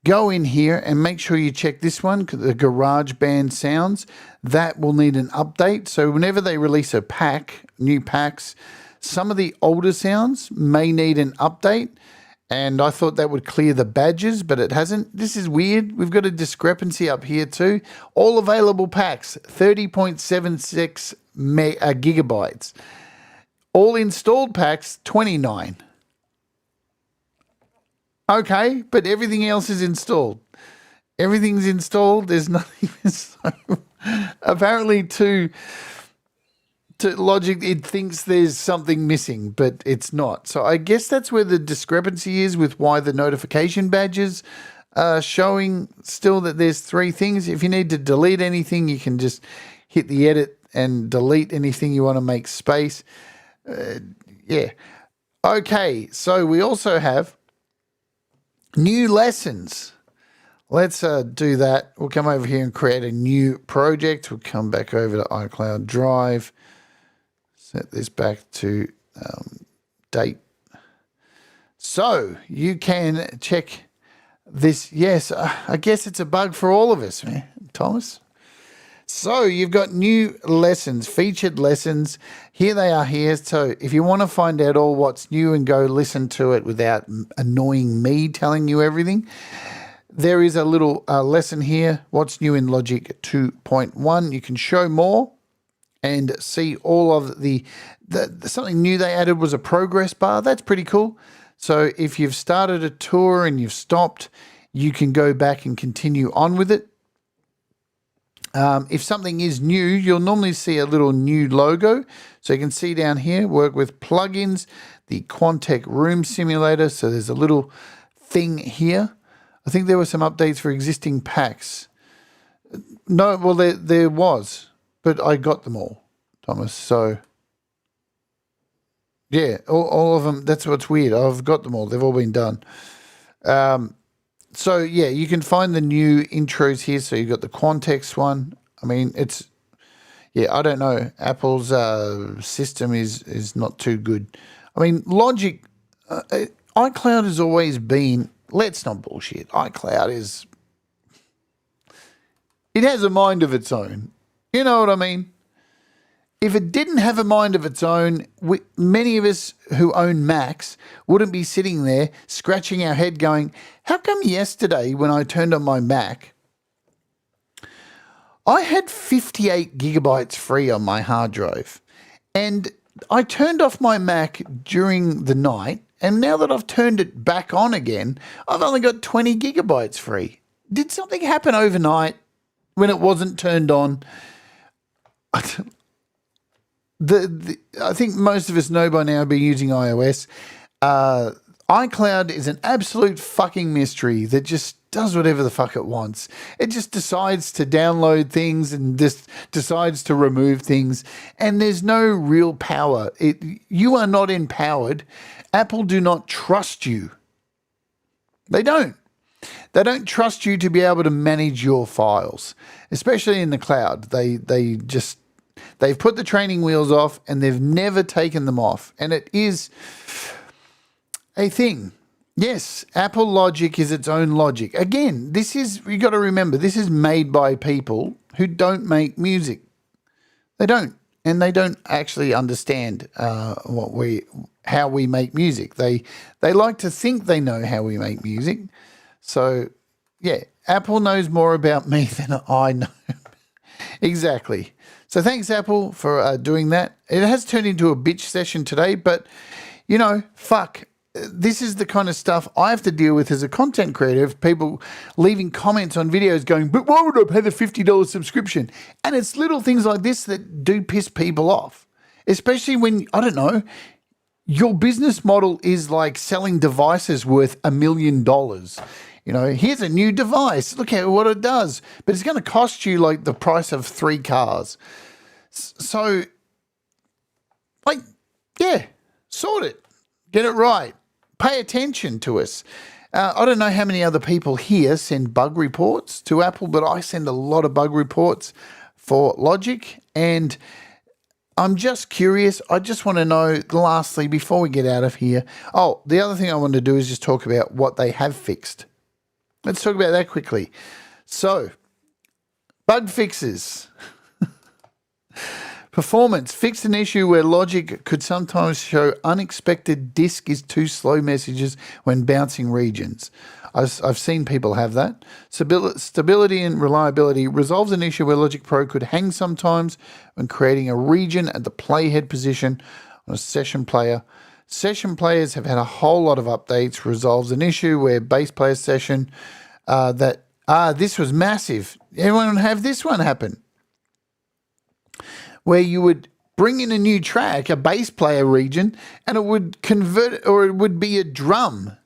go in here and make sure you check this one, the GarageBand sounds. That will need an update. So whenever they release a pack, new packs, some of the older sounds may need an update. And I thought that would clear the badges, but it hasn't. This is weird. We've got a discrepancy up here too. All available packs, 30.76 gigabytes. All installed packs, 29. Okay, but everything else is installed. Everything's installed. There's nothing. So apparently to Logic, it thinks there's something missing, but it's not. So I guess that's where the discrepancy is with why the notification badges are showing still that there's 3 things. If you need to delete anything, you can just hit the edit and delete anything you want to make space. yeah. Okay, so we also have new lessons. Let's do that. We'll come over here and create a new project. We'll come back over to iCloud Drive. Set this back to date. So you can check this. Yes, I guess it's a bug for all of us, man, Thomas. So you've got new lessons, featured lessons. Here they are here. So if you want to find out all what's new and go listen to it without annoying me telling you everything, there is a little lesson here. What's new in Logic 2.1. You can show more and see all of the something new they added was a progress bar. That's pretty cool. So if you've started a tour and you've stopped, you can go back and continue on with it. If something is new, you'll normally see a little new logo. So you can see down here, work with plugins, the Quantec room simulator. So there's a little thing here. I think there were some updates for existing packs. No, well, there was, but I got them all, Thomas. So, yeah, all of them. That's what's weird. I've got them all. They've all been done. So, yeah, you can find the new intros here. So you've got the Quantec one. I mean, it's, yeah, I don't know. Apple's system is not too good. I mean, Logic, iCloud has always been, let's not bullshit. iCloud is, it has a mind of its own. You know what I mean? If it didn't have a mind of its own, many of us who own Macs wouldn't be sitting there scratching our head going, how come yesterday when I turned on my Mac, I had 58 gigabytes free on my hard drive, and I turned off my Mac during the night, and now that I've turned it back on again, I've only got 20 gigabytes free. Did something happen overnight when it wasn't turned on? I think most of us know by now, being using iOS. iCloud is an absolute fucking mystery that just does whatever the fuck it wants. It just decides to download things and just decides to remove things, and there's no real power. You are not empowered. Apple do not trust you. They don't. They don't trust you to be able to manage your files, especially in the cloud. They've put the training wheels off and they've never taken them off. And it is a thing. Yes, Apple Logic is its own logic. Again, you got to remember, this is made by people who don't make music. They don't. And they don't actually understand how we make music. They like to think they know how we make music. So, yeah, Apple knows more about me than I know. Exactly. So thanks, Apple, for doing that. It has turned into a bitch session today, but, you know, fuck. This is the kind of stuff I have to deal with as a content creator, of people leaving comments on videos going, but why would I pay the $50 subscription? And it's little things like this that do piss people off, especially when, I don't know, your business model is like selling devices worth $1 million. You know, here's a new device. Look at what it does. But it's going to cost you like the price of 3 cars. So, like, yeah, sort it. Get it right. Pay attention to us. I don't know how many other people here send bug reports to Apple, but I send a lot of bug reports for Logic. And I'm just curious. I just want to know, lastly, before we get out of here. Oh, the other thing I want to do is just talk about what they have fixed. Let's talk about that quickly. So, bug fixes. Performance. Fixed an issue where Logic could sometimes show unexpected disk is too slow messages when bouncing regions. I've seen people have that. Stability and reliability. Resolves an issue where Logic Pro could hang sometimes when creating a region at the playhead position on a session player. Session players have had a whole lot of updates. Resolves an issue where bass player session this was massive. Everyone would have this one happen, where you would bring in a new track, a bass player region, and it would convert, or it would be a drum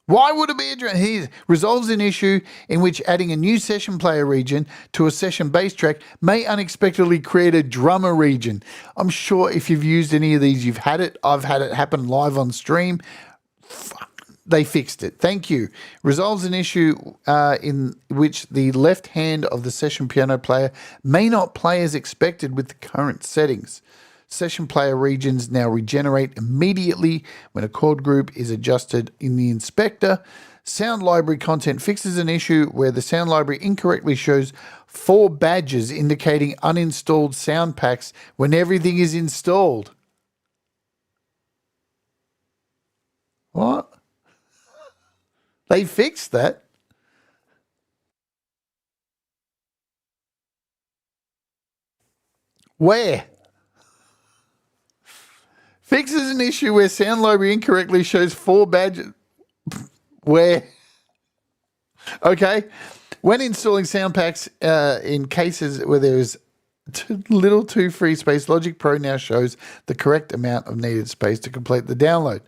Why would it be he resolves an issue in which adding a new session player region to a session bass track may unexpectedly create a drummer region. I'm sure if you've used any of these, you've had it. I've had it happen live on stream. They fixed it. Thank you. Resolves an issue in which the left hand of the session piano player may not play as expected with the current settings. Session player regions now regenerate immediately when a chord group is adjusted in the inspector. Sound library content fixes an issue where the sound library incorrectly shows 4 badges indicating uninstalled sound packs when everything is installed. What? They fixed that? Where? Fixes an issue where sound library incorrectly shows 4 badges. Where? Okay. When installing sound packs in cases where there is too free space, Logic Pro now shows the correct amount of needed space to complete the download.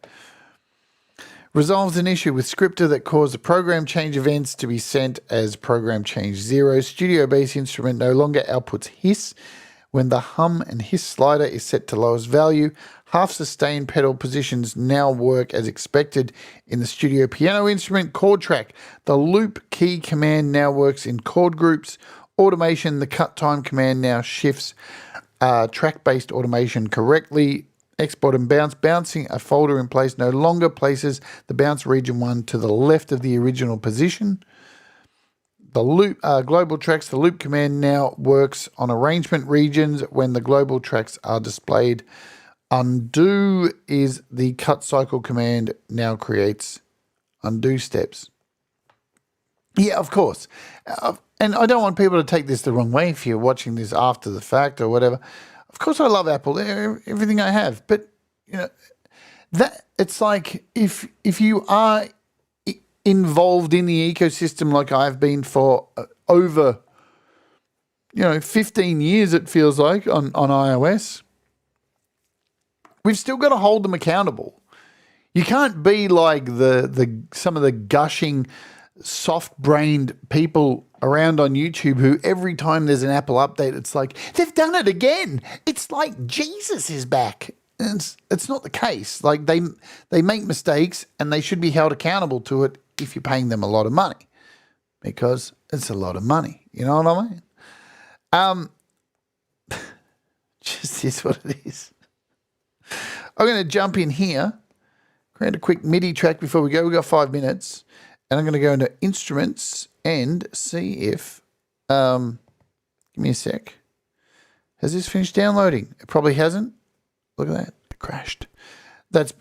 Resolves an issue with scripter that caused the program change events to be sent as program change 0. Studio Bass instrument no longer outputs hiss when the hum and hiss slider is set to lowest value. Half sustain pedal positions now work as expected in the studio piano instrument. Chord track. The loop key command now works in chord groups. Automation. The cut time command now shifts track-based automation correctly. Export and bounce. Bouncing a folder in place no longer places the bounce region 1 to the left of the original position. The loop global tracks. The loop command now works on arrangement regions when the global tracks are displayed. Undo is the cut cycle command now creates undo steps. Yeah, of course. And I don't want people to take this the wrong way if you're watching this after the fact or whatever. Of course I love Apple, everything I have, but you know that it's like if you are involved in the ecosystem like I've been for over 15 years, it feels like on iOS. We've still got to hold them accountable. You can't be like some of the gushing, soft-brained people around on YouTube who every time there's an Apple update, it's like, they've done it again. It's like Jesus is back. And it's not the case. Like they make mistakes and they should be held accountable to it if you're paying them a lot of money, because it's a lot of money. You know what I mean? Just is what it is. I'm going to jump in here, create a quick MIDI track before we go. We've got 5 minutes. And I'm going to go into Instruments and see if, give me a sec. Has this finished downloading? It probably hasn't. Look at that. It crashed. That's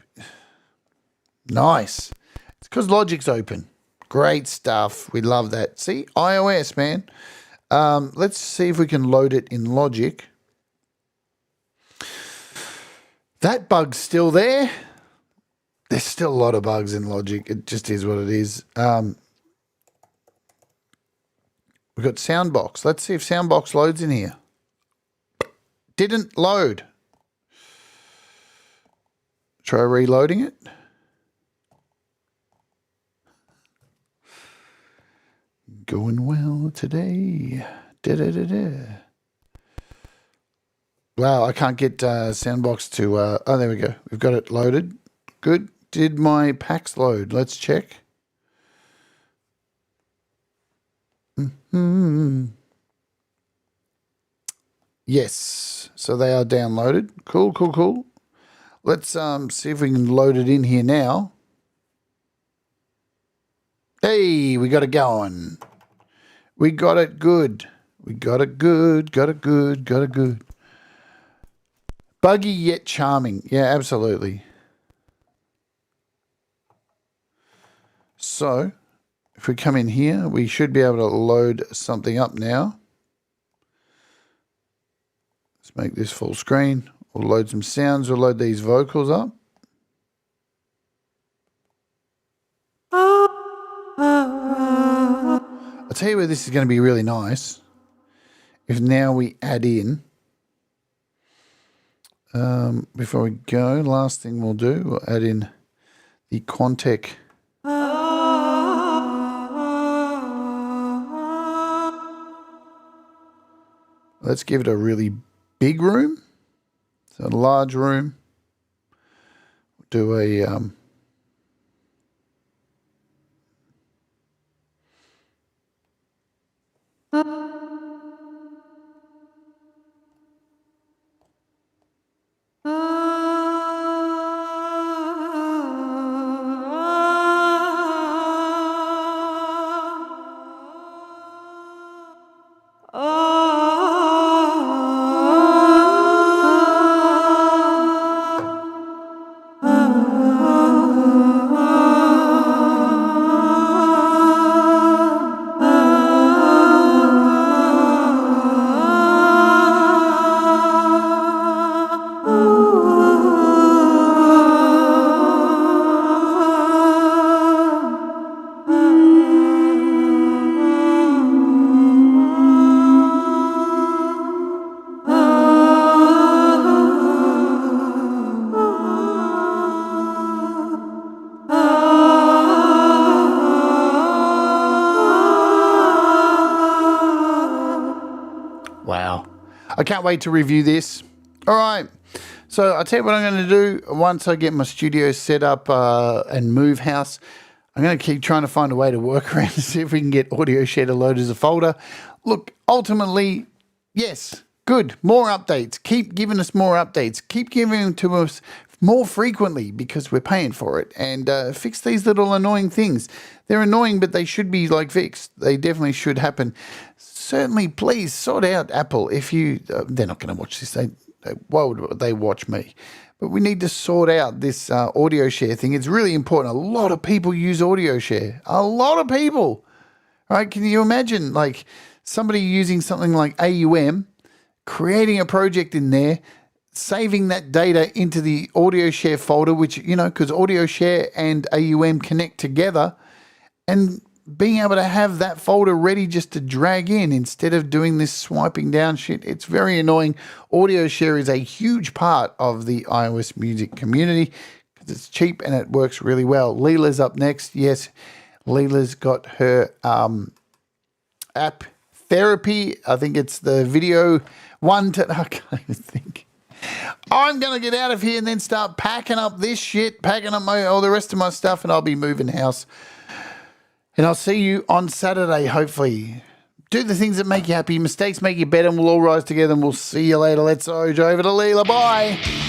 nice. It's because Logic's open. Great stuff. We love that. See, iOS, man. Let's see if we can load it in Logic. That bug's still there. There's still a lot of bugs in Logic. It just is what it is. We've got Soundbox. Let's see if Soundbox loads in here. Didn't load. Try reloading it. Going well today. Da-da-da-da. Wow, I can't get Soundbox to... oh, there we go. We've got it loaded. Good. Did my packs load? Let's check. Yes. So they are downloaded. Cool, cool, cool. Let's see if we can load it in here now. Hey, we got it going. We got it good. We got it good. Got it good. Got it good. Buggy yet charming. Yeah, absolutely. So, if we come in here, we should be able to load something up now. Let's make this full screen. We'll load some sounds. We'll load these vocals up. I'll tell you where this is going to be really nice. If now we add in, before we go, last thing we'll do, we'll add in the Quantec Let's give it a really big room. So a large room. Do a wow. I can't wait to review this. All right. So I'll tell you what I'm going to do once I get my studio set up and move house. I'm going to keep trying to find a way to work around to see if we can get AudioShare to load as a folder. Look, ultimately, yes, good. More updates. Keep giving us more updates. Keep giving them to us more frequently because we're paying for it. And fix these little annoying things. They're annoying, but they should be like fixed. They definitely should happen. Certainly, please sort out Apple. If you, they're not going to watch this. Why would they watch me? But we need to sort out this AudioShare thing. It's really important. A lot of people use AudioShare. A lot of people. Right? Can you imagine like somebody using something like AUM, creating a project in there, saving that data into the AudioShare folder, which, you know, because AudioShare and AUM connect together, and being able to have that folder ready just to drag in instead of doing this swiping down shit. It's very annoying. AudioShare is a huge part of the iOS music community because it's cheap and it works really well. Leela's up next. Yes, Leela's got her app therapy. I think it's the video one. I can't even think. I'm going to get out of here and then start packing up this shit, packing up all the rest of my stuff, and I'll be moving house. And I'll see you on Saturday, hopefully. Do the things that make you happy. Mistakes make you better, and we'll all rise together, and we'll see you later. Let's over to Leela. Bye.